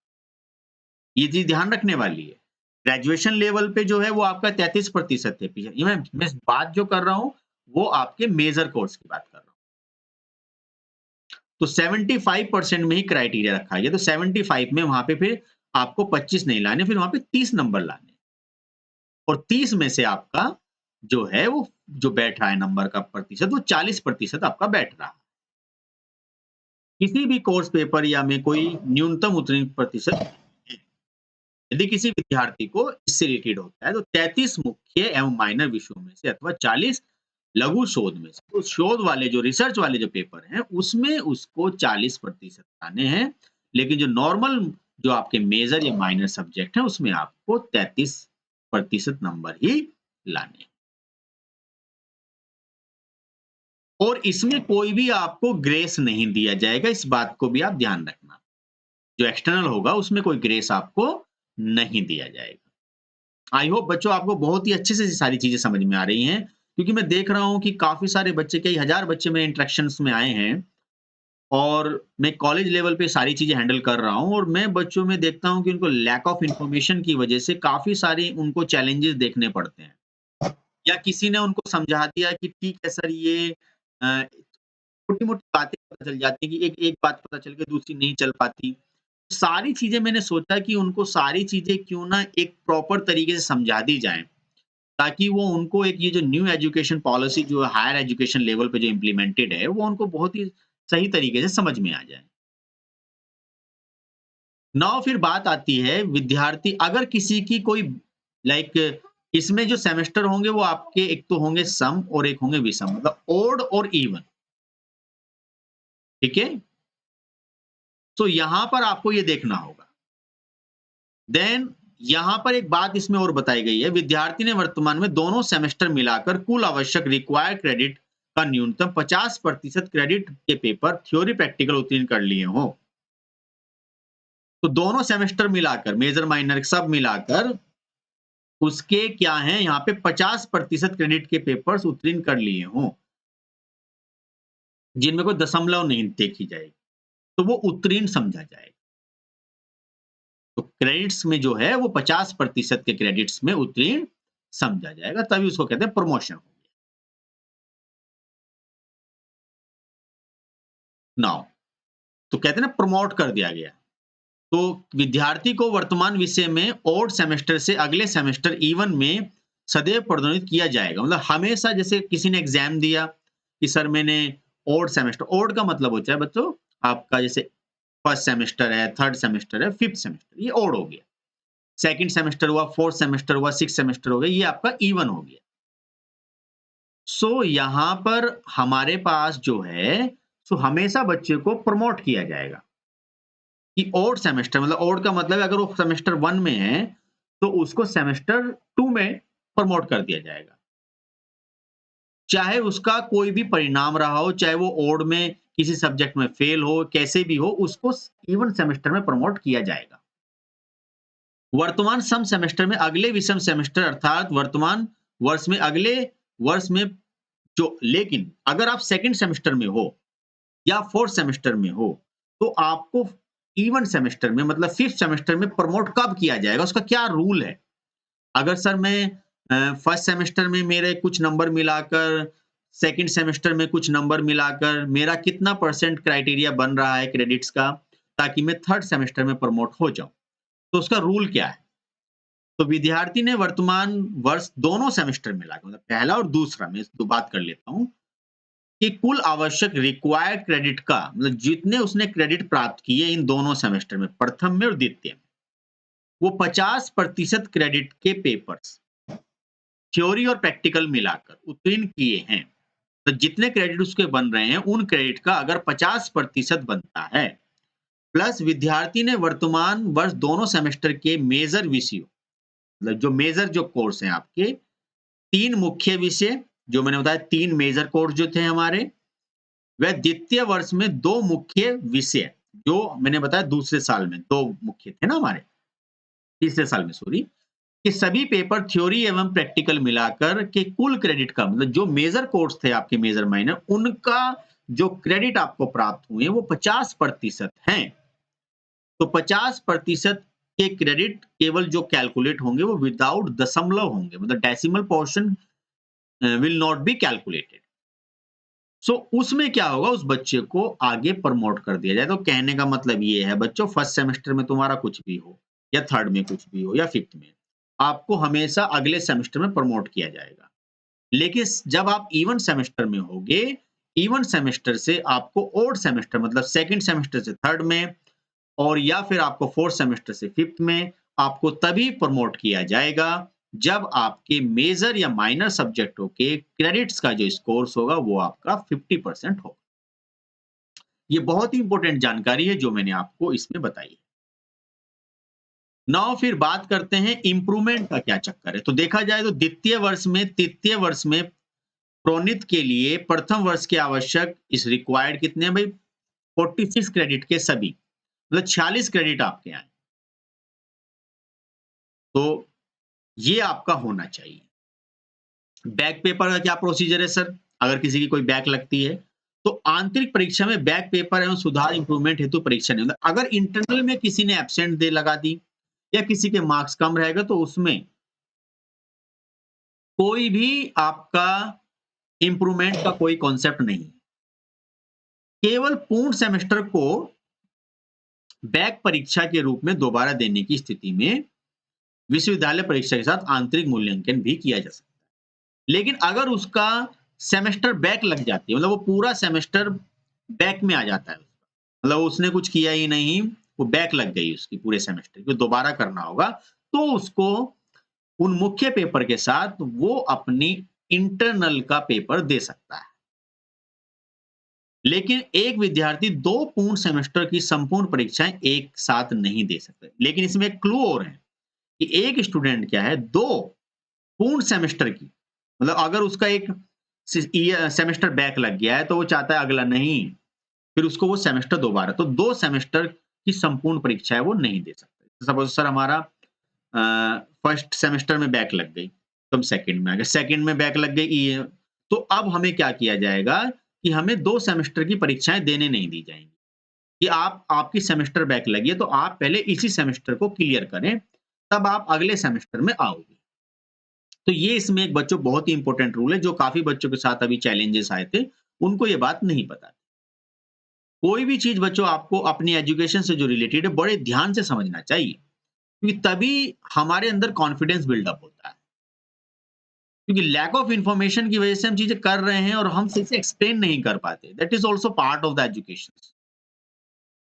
A: ये चीज़ ध्यान रखने वाली है। ग्रेजुएशन लेवल पे जो है वो आपका 33% है। ये मैं बात जो कर रहा हूँ, वो आपके मेजर कोर्स की बात कर रहा हूँ। तो 75% में ही क्राइटेरिया रखा गया, तो 75 में वहाँ पे फिर आपको 25 नहीं लाने, फिर वहाँ पे 30 नंबर लाने और 30 में से आपका जो है वो जो बैठ रहा है नंबर का प्रतिशत, वो 40% आपका बैठ रहा है। किसी भी कोर्स पेपर या में कोई न्यूनतम उत्तीर्ण प्रतिशत है। यदि किसी विद्यार्थी को इससे रिलेटेड होता है तो 33 मुख्य एवं माइनर विषयों में से अथवा 40 लघु शोध में से, तो शोध वाले जो रिसर्च वाले जो पेपर हैं उसमें उसको 40% लाने हैं, लेकिन जो नॉर्मल जो आपके मेजर या माइनर सब्जेक्ट है उसमें आपको 33% नंबर ही लाने हैं। और इसमें कोई भी आपको ग्रेस नहीं दिया जाएगा, इस बात को भी आप ध्यान रखना। जो एक्सटर्नल होगा उसमें कोई ग्रेस आपको नहीं दिया जाएगा। आई होप बच्चों आपको बहुत ही अच्छे से सारी चीजें समझ में आ रही हैं, क्योंकि मैं देख रहा हूं कि काफी सारे बच्चे, कई हजार बच्चे मेरे इंटरेक्शंस में आए हैं और मैं कॉलेज लेवल पे सारी चीजें हैंडल कर रहा हूं, और मैं बच्चों में देखता हूं कि उनको लैक ऑफ इंफॉर्मेशन की वजह से काफी सारे उनको चैलेंजेस देखने पड़ते हैं, या किसी ने उनको समझा दिया कि ठीक है सर ये छोटी-मोटी बातें पता चल जाती हैं कि एक एक बात पता चल के दूसरी नहीं चल पाती। सारी चीज़ें मैंने सोचा कि उनको सारी चीज़ें क्यों ना एक प्रॉपर तरीके से समझा दी जाएँ, ताकि वो उनको एक ये जो न्यू एजुकेशन पॉलिसी जो हायर एजुकेशन लेवल पे जो इम्प्लीमेंटेड है, वो उनको बहुत ही सही तरीके से समझ में आ जाए। नाउ फिर बात आती है विद्यार्थी अगर किसी की कोई लाइक इसमें जो सेमेस्टर होंगे वो आपके एक तो होंगे सम और एक होंगे विषम, मतलब ओड और इवन, ठीक है? तो यहाँ पर आपको ये देखना होगा। देन यहाँ पर एक बात इसमें और बताई गई है, विद्यार्थी ने वर्तमान में दोनों सेमेस्टर मिलाकर कुल आवश्यक रिक्वायर्ड क्रेडिट का न्यूनतम 50% क्रेडिट के पेपर थ्योरी प्रैक्टिकल उत्तीर्ण कर लिए हों। तो दोनों सेमेस्टर मिलाकर, मेजर माइनर सब मिलाकर उसके क्या हैं यहाँ पे 50% क्रेडिट के पेपर्स उत्तीर्ण कर लिए हों, जिनमें कोई दशमलव नहीं देखी जाएगी, तो वो उत्तीर्ण समझा जाएगा। तो क्रेडिट्स में जो है वो 50% के क्रेडिट्स में उत्तीर्ण समझा जाएगा, तभी उसको कहते हैं प्रमोशन। नाउ तो कहते हैं ना प्रमोट कर दिया गया, तो विद्यार्थी को वर्तमान विषय में ओड सेमेस्टर से अगले सेमेस्टर इवन में सदैव प्रोन्नत किया जाएगा। मतलब हमेशा, जैसे किसी ने एग्जाम दिया कि सर मैंने ओड सेमेस्टर, ओड का मतलब होता है बच्चों आपका जैसे फर्स्ट सेमेस्टर है, थर्ड सेमेस्टर है, फिफ्थ सेमेस्टर, ये ओड हो गया। सेकंड सेमेस्टर हुआ, फोर्थ सेमेस्टर हुआ, सिक्स सेमेस्टर हो गया, ये आपका इवन हो गया। सो यहाँ पर हमारे पास जो है, सो हमेशा बच्चे को प्रमोट किया जाएगा कि ओड सेमेस्टर, मतलब ओड का मतलब है अगर वो सेमेस्टर 1 में है तो उसको सेमेस्टर 2 में प्रमोट कर दिया जाएगा। चाहे उसका कोई भी परिणाम रहा हो, चाहे वो ओड में किसी सब्जेक्ट में फेल हो, कैसे भी हो, उसको इवन सेमेस्टर में प्रमोट किया जाएगा। वर्तमान सम सेमेस्टर में अगले विषम सेमेस्टर अर्थात वर्तमान वर्ष में अगले वर्ष में जो, लेकिन अगर आप सेकंड सेमेस्टर में हो या फोर्थ सेमेस्टर में हो तो आपको इवन सेमेस्टर में, मतलब फिफ्थ सेमेस्टर में प्रमोट कब किया जाएगा, उसका क्या रूल है। अगर सर मैं फर्स्ट सेमेस्टर में मेरे कुछ नंबर मिलाकर, सेकंड सेमेस्टर में कुछ नंबर मिलाकर मेरा कितना परसेंट क्राइटेरिया बन रहा है क्रेडिट्स का, ताकि मैं थर्ड सेमेस्टर में प्रमोट हो जाऊं, तो उसका रूल क्या है। तो विद्यार्थी ने वर्तमान वर्ष दोनों सेमेस्टर मिलाकर, मतलब पहला और दूसरा, मैं दो बात कर लेता हूं कि कुल आवश्यक रिक्वायर्ड क्रेडिट का, मतलब जितने उसने क्रेडिट प्राप्त किए इन दोनों सेमेस्टर में, प्रथम में और द्वितीय में, वो 50% क्रेडिट के पेपर्स थ्योरी और प्रैक्टिकल मिलाकर उत्तीर्ण किए हैं। तो जितने क्रेडिट उसके बन रहे हैं उन क्रेडिट का अगर 50% बनता है, प्लस विद्यार्थी ने वर्तमान वर्ष दोनों सेमेस्टर के मेजर विषयों, मतलब जो मेजर जो कोर्स हैं आपके, 3 मुख्य विषय जो मैंने बताया, 3 मेजर कोर्स जो थे हमारे, वह द्वितीय वर्ष में 2 मुख्य विषय, जो मैंने बताया दूसरे साल में 2 मुख्य थे ना हमारे, तीसरे साल में सॉरी, कि सभी पेपर थ्योरी एवं प्रैक्टिकल मिलाकर के कुल क्रेडिट का, मतलब जो मेजर कोर्स थे आपके मेजर माइनर, उनका जो क्रेडिट आपको प्राप्त हुए वो 50% हैं। तो 50% के क्रेडिट केवल जो कैलकुलेट होंगे वो विदाउट दशमलव होंगे, मतलब decimal portion will not be calculated. So उसमें क्या होगा, उस बच्चे को आगे प्रमोट कर दिया जाए। तो कहने का मतलब ये है बच्चों, फर्स्ट सेमेस्टर में तुम्हारा कुछ भी हो, या थर्ड में कुछ भी हो, या फिफ्थ में, आपको हमेशा अगले सेमेस्टर में प्रमोट किया जाएगा। लेकिन जब आप इवन सेमेस्टर में होगे, इवन सेमेस्टर से आपको ऑड सेमेस्टर मतलब सेकंड सेमेस्टर से थर्ड में और या फिर आपको फोर्थ सेमेस्टर से फिफ्थ में आपको तभी प्रमोट किया जाएगा जब आपके मेजर या माइनर सब्जेक्टों के क्रेडिट्स का जो स्कोर्स होगा वो आपका 50% होगा। ये बहुत ही इंपॉर्टेंट जानकारी है जो मैंने आपको इसमें बताई है। नाउ फिर बात करते हैं इम्प्रूवमेंट का क्या चक्कर है। तो देखा जाए तो द्वितीय वर्ष में तृतीय वर्ष में प्रोन्नत के लिए प्रथम वर्ष के आवश्यक इस रिक्वायर्ड कितने हैं भाई 46 क्रेडिट के सभी मतलब 46 क्रेडिट आपके आए। तो ये आपका होना चाहिए। बैक पेपर का क्या प्रोसीजर है सर? अगर किसी की कोई बैक लगती है तो आंतरिक परीक्षा में बैक पेपर एवं सुधार इंप्रूवमेंट हेतु परीक्षा नहीं होता। अगर इंटरनल में किसी ने एब्सेंट दे लगा दी या किसी के मार्क्स कम रहेगा तो उसमें कोई भी आपका इंप्रूवमेंट का कोई कॉन्सेप्ट नहीं है। केवल पूर्ण सेमेस्टर को बैक परीक्षा के रूप में दोबारा देने की स्थिति में विश्वविद्यालय परीक्षा के साथ आंतरिक मूल्यांकन भी किया जा सकता है। लेकिन अगर उसका सेमेस्टर बैक लग जाती है मतलब वो पूरा सेमेस्टर बैक में आ जाता है मतलब उसने कुछ किया ही नहीं वो बैक लग गई उसकी पूरे सेमेस्टर की दोबारा करना होगा तो उसको उन मुख्य पेपर के साथ वो अपनी इंटरनल का पेपर दे सकता है। लेकिन एक विद्यार्थी 2 पूर्ण सेमेस्टर की संपूर्ण परीक्षाएं एक साथ नहीं दे सकते। लेकिन इसमें एक क्लू और है कि एक स्टूडेंट क्या है 2 पूर्ण सेमेस्टर की मतलब अगर उसका एक सेमेस्टर बैक लग गया है तो वो चाहता है अगला नहीं फिर उसको वो सेमेस्टर दोबारा तो 2 सेमेस्टर की संपूर्ण परीक्षा है वो नहीं दे सकते। सपोज सर हमारा फर्स्ट सेमेस्टर में बैक लग गई तो हम सेकंड में आ गए सेकंड में बैक लग गई तो अब हमें क्या किया जाएगा कि हमें 2 सेमेस्टर की परीक्षाएं देने नहीं दी जाएंगी कि आपकी सेमेस्टर बैक लगी है तो आप पहले इसी सेमेस्टर को क्लियर करें तब आप अगले सेमेस्टर में आओगे। तो ये इसमें एक बच्चों बहुत ही इंपॉर्टेंट रूल है जो काफी बच्चों के साथ अभी चैलेंजेस आए थे उनको ये बात नहीं पता। कोई भी चीज बच्चों आपको अपनी एजुकेशन से जो रिलेटेड है बड़े ध्यान से समझना चाहिए क्योंकि तभी हमारे अंदर कॉन्फिडेंस बिल्डअप होता है क्योंकि लैक ऑफ इंफॉर्मेशन की वजह से हम चीजें कर रहे हैं और हम सही से एक्सप्लेन नहीं कर पाते that is also part of the education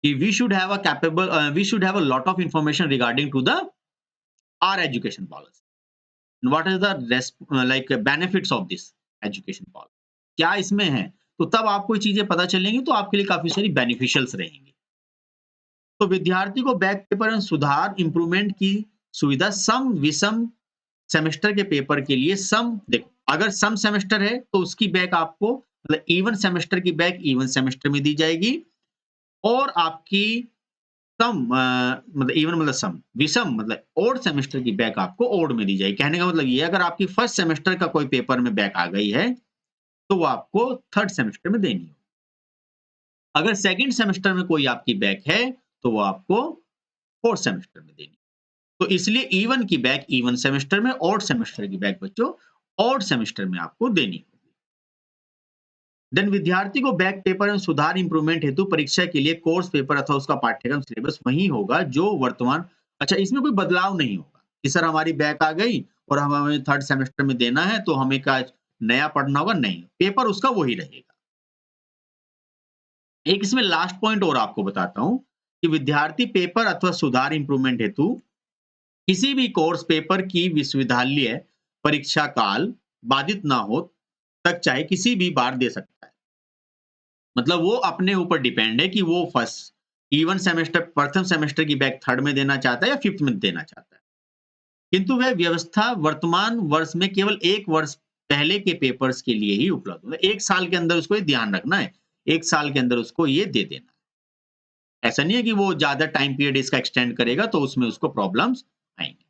A: we should have a capable we should have a lot of information regarding to the our education policy and what is the like benefits of this education policy क्या इसमें है तो तब आपको ये चीजें पता चलेंगी तो आपके लिए काफी सारी बेनिफिशियल्स रहेंगी। तो विद्यार्थी को बैक पेपर में सुधार इंप्रूवमेंट की सुविधा सम विषम सेमेस्टर के पेपर के लिए सम देखो अगर सम सेमेस्टर है तो उसकी बैक आपको मतलब इवन सेमेस्टर की बैक इवन सेमेस्टर में दी जाएगी और आपकी सम मतलब इवन मतलब सम विषम मतलब ओड सेमेस्टर की बैक आपको ओड में दी जाएगी। कहने का मतलब ये अगर आपकी फर्स्ट सेमेस्टर का कोई पेपर में बैक आ गई है तो वो आपको थर्ड सेमेस्टर में देनी हो। अगर सेकंड सेमेस्टर में कोई आपकी बैक है तो वो आपको फोर्थ सेमेस्टर में देनी। तो इसलिए इवन की बैक इवन सेमेस्टर में ऑड सेमेस्टर की बैक बच्चों ऑड सेमेस्टर में आपको देनी होगी। देन विद्यार्थी को बैक पेपर में सुधार इंप्रूवमेंट हेतु परीक्षा के लिए कोर्स पेपर अथवा उसका पाठ्यक्रम सिलेबस वही होगा जो वर्तमान अच्छा इसमें कोई बदलाव नहीं होगा कि सर हमारी बैक आ गई और हमें थर्ड सेमेस्टर में देना है तो हमें क्या नया पढ़ना होगा नहीं पेपर उसका वही रहेगा। एक इसमें लास्ट पॉइंट और आपको बताता हूं कि विद्यार्थी पेपर अथवा सुधार इंप्रूवमेंट हेतु किसी भी कोर्स पेपर की विश्वविद्यालय परीक्षा काल बाधित ना हो तक चाहे किसी भी बार दे सकता है। मतलब वो अपने ऊपर डिपेंड है कि वो फर्स्ट इवन सेमेस्टर प्रथम सेमेस्टर की बैक थर्ड में देना चाहता है या फिफ्थ में देना चाहता है किंतु वह व्यवस्था वर्तमान वर्ष में केवल 1 वर्ष पहले के पेपर्स के लिए ही उपलब्ध है। 1 साल के अंदर उसको ये ध्यान रखना है 1 साल के अंदर उसको ये दे देना है। ऐसा नहीं है कि वो ज्यादा टाइम पीरियड इसका एक्सटेंड करेगा तो उसमें उसको प्रॉब्लम्स आएंगे।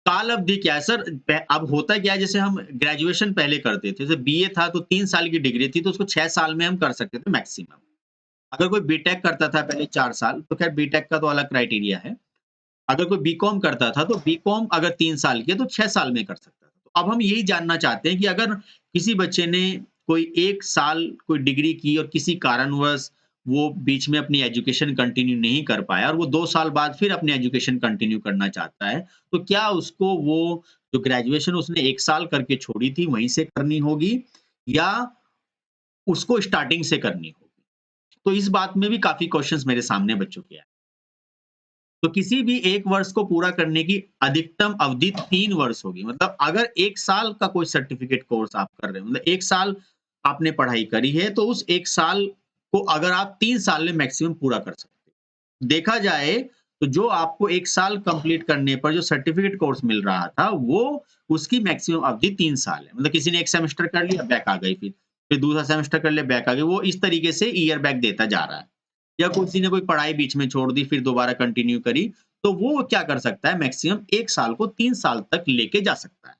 A: काल अवधि क्या है सर अब होता क्या है जैसे हम ग्रेजुएशन पहले करते थे जैसे बीए था तो 3 साल की डिग्री थी तो उसको 6 साल में हम कर सकते थे मैक्सिमम। अगर कोई बीटेक करता था पहले 4 साल तो खैर बीटेक का तो अलग क्राइटेरिया है। अगर कोई बीकॉम करता था तो बीकॉम अगर 3 साल की है तो 6 साल में कर सकता था। तो अब हम यही जानना चाहते हैं कि अगर किसी बच्चे ने कोई 1 साल कोई डिग्री की और किसी कारणवश वो बीच में अपनी एजुकेशन कंटिन्यू नहीं कर पाया और वो 2 साल बाद फिर अपनी एजुकेशन कंटिन्यू करना चाहता है, तो क्या उसको वो जो ग्रेजुएशन उसने 1 साल करके छोड़ी थी, वहीं से करनी होगी या उसको स्टार्टिंग से करनी होगी? तो इस बात में भी काफ़ी क्वेश्चन्स मेरे सामने बच्चों के आए। तो किसी भी 1 वर्ष को पूरा करने की अधिकतम अवधि 3 वर्ष होगी। मतलब अगर 1 साल का कोई सर्टिफ़िकेट कोर्स आप कर रहे हो, मतलब 1 साल आपने पढ़ाई करी है, तो उस 1 साल को अगर आप 3 साल में मैक्सिमम पूरा कर सकते हो। देखा जाए, तो जो आपको 1 साल कंप्लीट करने पर जो सर्टिफ़िकेट कोर्स मिल रहा था, वो उसकी मैक्सिमम अवधि 3 साल है। मतलब किसी ने 1 सेमेस्टर कर लिया, बैक आ गई फिर दूसरा सेमेस्टर कर लिया, बैक आ गई। वो इस तरीके से ईयर बैक देता जा रहा है। या किसी ने कोई पढ़ाई बीच में छोड़ दी, फिर दोबारा कंटिन्यू करी, तो वो क्या कर सकता है मैक्सिमम 1 साल को 3 साल तक लेके जा सकता है,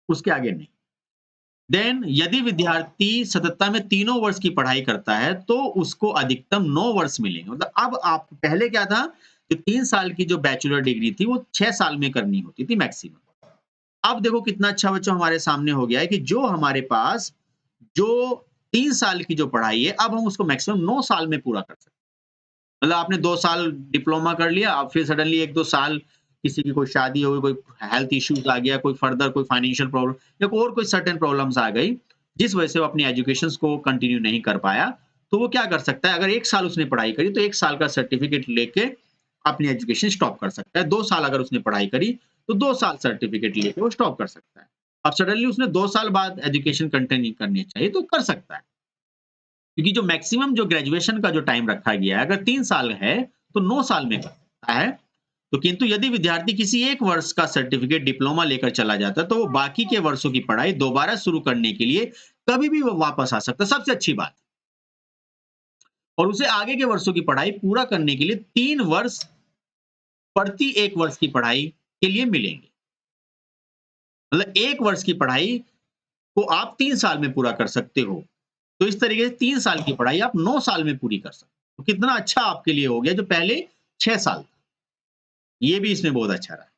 A: उसके आगे नहीं। देन यदि विद्यार्थी सततता में तीनों वर्ष की पढ़ाई करता है, तो उसको अधिकतम 9 वर्ष मिलेंगे। मतलब अब आप पहले क्या था कि 3 साल की जो बैचलर डिग्री थी, वो 6 साल में करनी होती थी मैक्सिमम। अब देखो कितना अच्छा बच्चों हमारे सामने हो गया है कि जो हमारे पास जो 3 साल की जो पढ़ाई है, अब हम उसको मैक्सिमम 9 साल में पूरा कर सकते हैं। मतलब आपने 2 साल डिप्लोमा कर लिया, अब फिर सडनली 1-2 साल किसी की कोई शादी हो गई, कोई हेल्थ इश्यूज़ आ गया, कोई फर्दर कोई फाइनेंशियल प्रॉब्लम या और कोई सर्टेन प्रॉब्लम्स आ गई, जिस वजह से वो अपनी एजुकेशंस को कंटिन्यू नहीं कर पाया, तो वो क्या कर सकता है, अगर 1 साल उसने पढ़ाई करी, तो 1 साल का सर्टिफिकेट लेके अपनी एजुकेशन स्टॉप कर सकता है। 2 साल अगर उसने पढ़ाई करी, तो 2 साल सर्टिफिकेट लेके वो स्टॉप कर सकता है। अब सडनली उसने 2 साल बाद एजुकेशन कंटिन्यू करनी चाहिए, तो कर सकता है। क्योंकि जो मैक्सिमम जो ग्रेजुएशन का जो टाइम रखा गया है, अगर 3 साल है, तो 9 साल में कर सकता है। तो किंतु यदि विद्यार्थी किसी 1 वर्ष का सर्टिफिकेट डिप्लोमा लेकर चला जाता है, तो वो बाकी के वर्षों की पढ़ाई दोबारा शुरू करने के लिए कभी भी वो वापस आ सकता है, सबसे अच्छी बात। और उसे आगे के वर्षों की पढ़ाई पूरा करने के लिए 3 वर्ष प्रति 1 वर्ष की पढ़ाई के लिए मिलेंगे। मतलब 1 वर्ष की पढ़ाई को आप 3 साल में पूरा कर सकते हो। तो इस तरीके से 3 साल की पढ़ाई आप 9 साल में पूरी कर सकते हो। तो कितना अच्छा आपके लिए हो गया जो पहले 6 साल था। ये भी इसमें बहुत अच्छा रहा।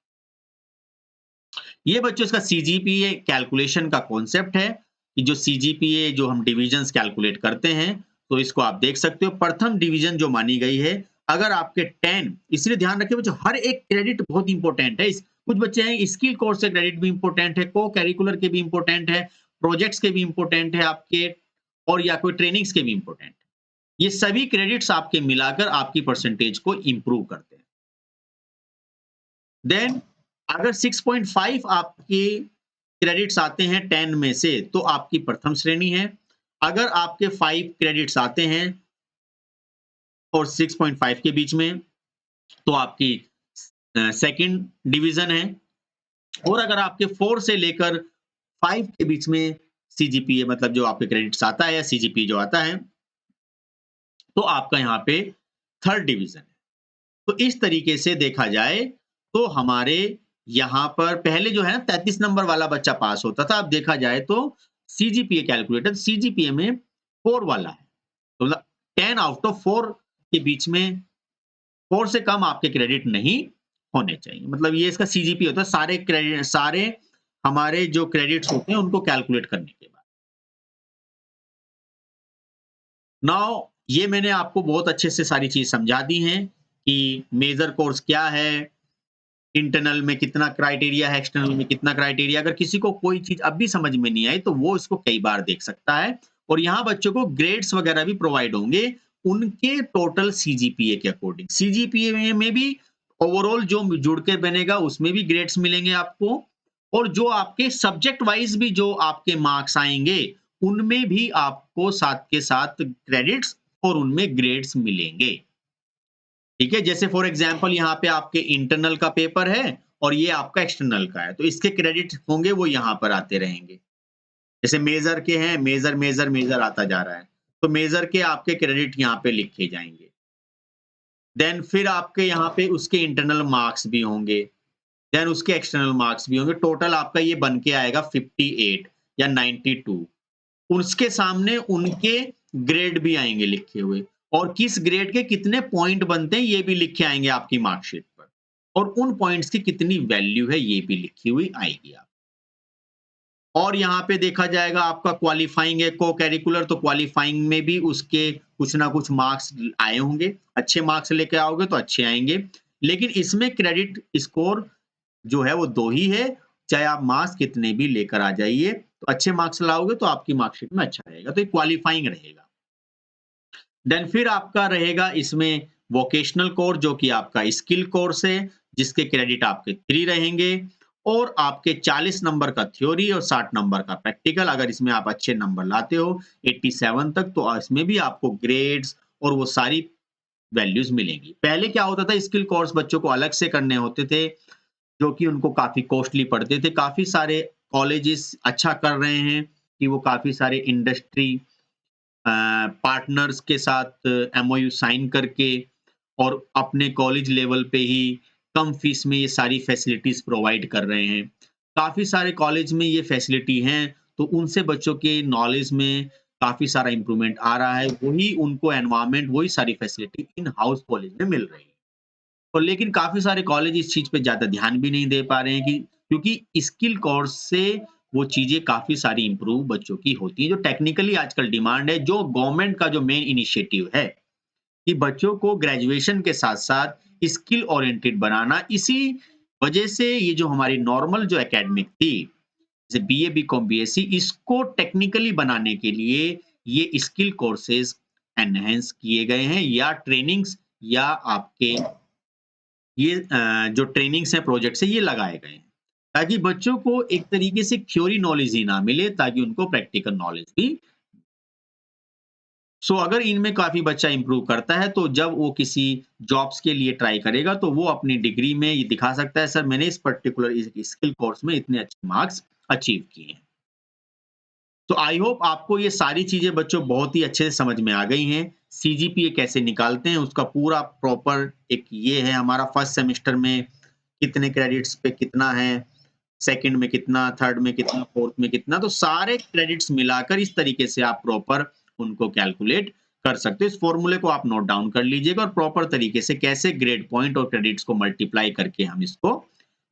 A: ये बच्चों इसका सीजीपीए कैलकुलेशन का कॉन्सेप्ट है कि जो सीजीपीए जो हम डिविजन्स कैलकुलेट करते हैं, तो इसको आप देख सकते हो। प्रथम डिवीजन जो मानी गई है, अगर आपके 10 इसलिए ध्यान रखिए बच्चों हर एक क्रेडिट बहुत इंपॉर्टेंट है। कुछ बच्चे हैं स्किल कोर्स से क्रेडिट भी इंपॉर्टेंट है, को करिकुलर के भी इंपॉर्टेंट है, प्रोजेक्ट्स के भी इंपॉर्टेंट है आपके और या कोई ट्रेनिंग्स के भी इंपॉर्टेंट है। ये सभी क्रेडिट्स आपके मिलाकर आपकी परसेंटेज को इंप्रूव करते हैं। देन अगर 6.5 आपके क्रेडिट्स आते हैं 10 में से, तो आपकी प्रथम श्रेणी है। अगर आपके 5 क्रेडिट्स आते हैं और 6.5 के बीच में, तो आपकी सेकंड डिवीजन है। और अगर आपके 4 से लेकर 5 के बीच में सीजीपीए मतलब जो आपके क्रेडिट्स आता है या सीजीपीए जो आता है, तो आपका यहाँ पे थर्ड डिवीजन है। तो इस तरीके से देखा जाए तो हमारे यहाँ पर पहले जो है ना 33 नंबर वाला बच्चा पास होता था। अब देखा जाए तो सीजीपीए कैलकुलेटर सीजीपीए में 4 वाला है। तो मतलब 10 आउट ऑफ 4 के बीच में 4 से कम आपके क्रेडिट नहीं होने चाहिए। मतलब ये इसका सीजीपीए होता है सारे हमारे जो क्रेडिट्स होते हैं उनको कैलकुलेट करने के बाद। नाउ ये मैंने आपको बहुत अच्छे से सारी चीज़ समझा दी हैं कि मेजर कोर्स क्या है, इंटरनल में कितना क्राइटेरिया है, एक्सटर्नल में कितना क्राइटेरिया। अगर किसी को कोई चीज़ अब भी समझ में नहीं आई, तो वो इसको कई बार देख सकता है। और यहाँ बच्चों को ग्रेड्स वगैरह भी प्रोवाइड होंगे, उनके टोटल सीजीपीए के अकॉर्डिंग। सीजीपीए में भी ओवरऑल जो जुड़ के बनेगा, उसमें भी ग्रेड्स मिलेंगे आपको। और जो आपके सब्जेक्ट वाइज़ भी जो आपके मार्क्स आएँगे, उनमें भी आपको साथ के साथ क्रेडिट्स और उनमें ग्रेड्स मिलेंगे। ठीक है? जैसे फॉर एग्ज़ाम्पल यहाँ पे आपके इंटरनल का पेपर है और ये आपका एक्सटर्नल का है, तो इसके क्रेडिट होंगे वो यहाँ पर आते रहेंगे। जैसे मेजर के हैं, मेजर आता जा रहा है, तो मेजर के आपके क्रेडिट यहाँ पे लिखे जाएँगे। देन फिर आपके यहाँ पे उसके इंटरनल मार्क्स भी होंगे, देन उसके एक्सटर्नल मार्क्स भी होंगे। टोटल आपका ये बन के आएगा 58 या 92। उसके सामने उनके ग्रेड भी आएँगे लिखे हुए और किस ग्रेड के कितने पॉइंट बनते हैं ये भी लिखे आएँगे आपकी मार्कशीट पर और उन पॉइंट्स की कितनी वैल्यू है ये भी लिखी हुई आएगी आप और यहाँ पे देखा जाएगा आपका क्वालिफाइंग है को करिकुलर, तो क्वालिफाइंग में भी उसके कुछ ना कुछ मार्क्स आए होंगे। अच्छे मार्क्स लेके आओगे तो अच्छे आएँगे। लेकिन इसमें क्रेडिट स्कोर जो है वो 2 ही है, चाहे आप मार्क्स कितने भी लेकर आ जाइए, तो अच्छे मार्क्स लाओगे तो आपकी मार्कशीट में अच्छा रहेगा, तो ये क्वालिफाइंग रहेगा। देन फिर आपका रहेगा इसमें वोकेशनल कोर्स जो कि आपका स्किल कोर्स है, जिसके क्रेडिट आपके 3 रहेंगे और आपके 40 नंबर का थ्योरी और 60 नंबर का प्रैक्टिकल। अगर इसमें आप अच्छे नंबर लाते हो 87 तक, तो इसमें भी आपको ग्रेड्स और वो सारी वैल्यूज़ मिलेंगी। पहले क्या होता था, स्किल कोर्स बच्चों को अलग से करने होते थे, जो कि उनको काफ़ी कॉस्टली पड़ते थे। काफ़ी सारे कॉलेजेस अच्छा कर रहे हैं कि वो काफ़ी सारे इंडस्ट्री पार्टनर्स के साथ एमओयू साइन करके और अपने कॉलेज लेवल पे ही कम फीस में ये सारी फैसिलिटीज़ प्रोवाइड कर रहे हैं। काफ़ी सारे कॉलेज में ये फैसिलिटी हैं, तो उनसे बच्चों के नॉलेज में काफ़ी सारा इम्प्रूवमेंट आ रहा है। वही उनको एनवायरनमेंट, वही सारी फैसिलिटी इन हाउस कॉलेज में मिल रही है। और लेकिन काफ़ी सारे कॉलेज इस चीज़ पे ज़्यादा ध्यान भी नहीं दे पा रहे हैं कि क्योंकि स्किल कोर्स से वो चीज़ें काफ़ी सारी इम्प्रूव बच्चों की होती हैं, जो टेक्निकली आजकल डिमांड है, जो गवर्नमेंट का जो मेन इनिशिएटिव है कि बच्चों को ग्रेजुएशन के साथ-साथ स्किल ओरिएंटेड बनाना। इसी वजह से ये जो हमारी नॉर्मल जो एकेडमिक थी, जैसे बीए, बीकॉम, बीएससी, इसको टेक्निकली बनाने के लिए ये स्किल कोर्सेज़ एनहांस किए गए हैं या ट्रेनिंग्स या आपके ये जो ट्रेनिंग्स हैं प्रोजेक्ट से ये लगाए गए हैं, ताकि बच्चों को एक तरीके से थ्योरी नॉलेज ही ना मिले, ताकि उनको प्रैक्टिकल नॉलेज भी। सो अगर इनमें काफ़ी बच्चा इम्प्रूव करता है, तो जब वो किसी जॉब्स के लिए ट्राई करेगा, तो वो अपनी डिग्री में ये दिखा सकता है, सर मैंने इस पर्टिकुलर इस स्किल कोर्स में इतने अच्छे मार्क्स अचीव किए हैं। तो आई होप आपको ये सारी चीज़ें बच्चों बहुत ही अच्छे से समझ में आ गई हैं। सीजीपीए कैसे निकालते हैं, उसका पूरा प्रॉपर एक ये है हमारा फर्स्ट सेमेस्टर में कितने क्रेडिट्स पे कितना है, सेकंड में कितना, थर्ड में कितना, फोर्थ में कितना, तो सारे क्रेडिट्स मिलाकर इस तरीके से आप प्रॉपर उनको कैलकुलेट कर सकते हो। इस फॉर्मूले को आप नोट डाउन कर लीजिएगा और प्रॉपर तरीके से कैसे ग्रेड पॉइंट और क्रेडिट्स को मल्टीप्लाई करके हम इसको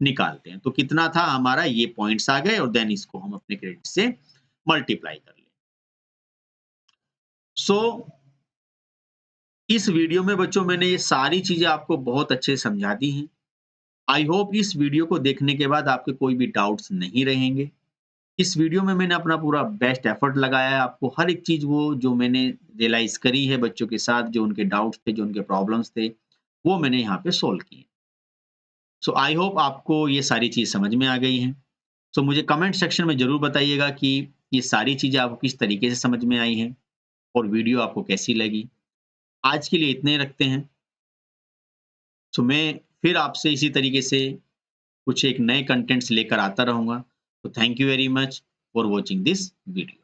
A: निकालते हैं। तो कितना था हमारा, ये पॉइंट्स आ गए और देन इसको हम अपने क्रेडिट से मल्टीप्लाई कर लें। सो इस वीडियो में बच्चों मैंने ये सारी चीज़ें आपको बहुत अच्छे से समझा दी हैं। आई होप इस वीडियो को देखने के बाद आपके कोई भी डाउट्स नहीं रहेंगे। इस वीडियो में मैंने अपना पूरा बेस्ट एफर्ट लगाया है, आपको हर एक चीज़ वो जो मैंने रियलाइज़ करी है बच्चों के साथ, जो उनके डाउट्स थे, जो उनके प्रॉब्लम्स थे, वो मैंने यहाँ पे सॉल्व किए। सो आई होप आपको ये सारी चीज़ समझ में आ गई हैं। सो मुझे कमेंट सेक्शन में ज़रूर बताइएगा कि ये सारी चीज़ें आपको किस तरीके से समझ में आई हैं और वीडियो आपको कैसी लगी। आज के लिए इतने ही रखते हैं। सो मैं फिर आपसे इसी तरीके से कुछ एक नए कंटेंट्स लेकर आता रहूँगा। तो thank you very much for watching this video.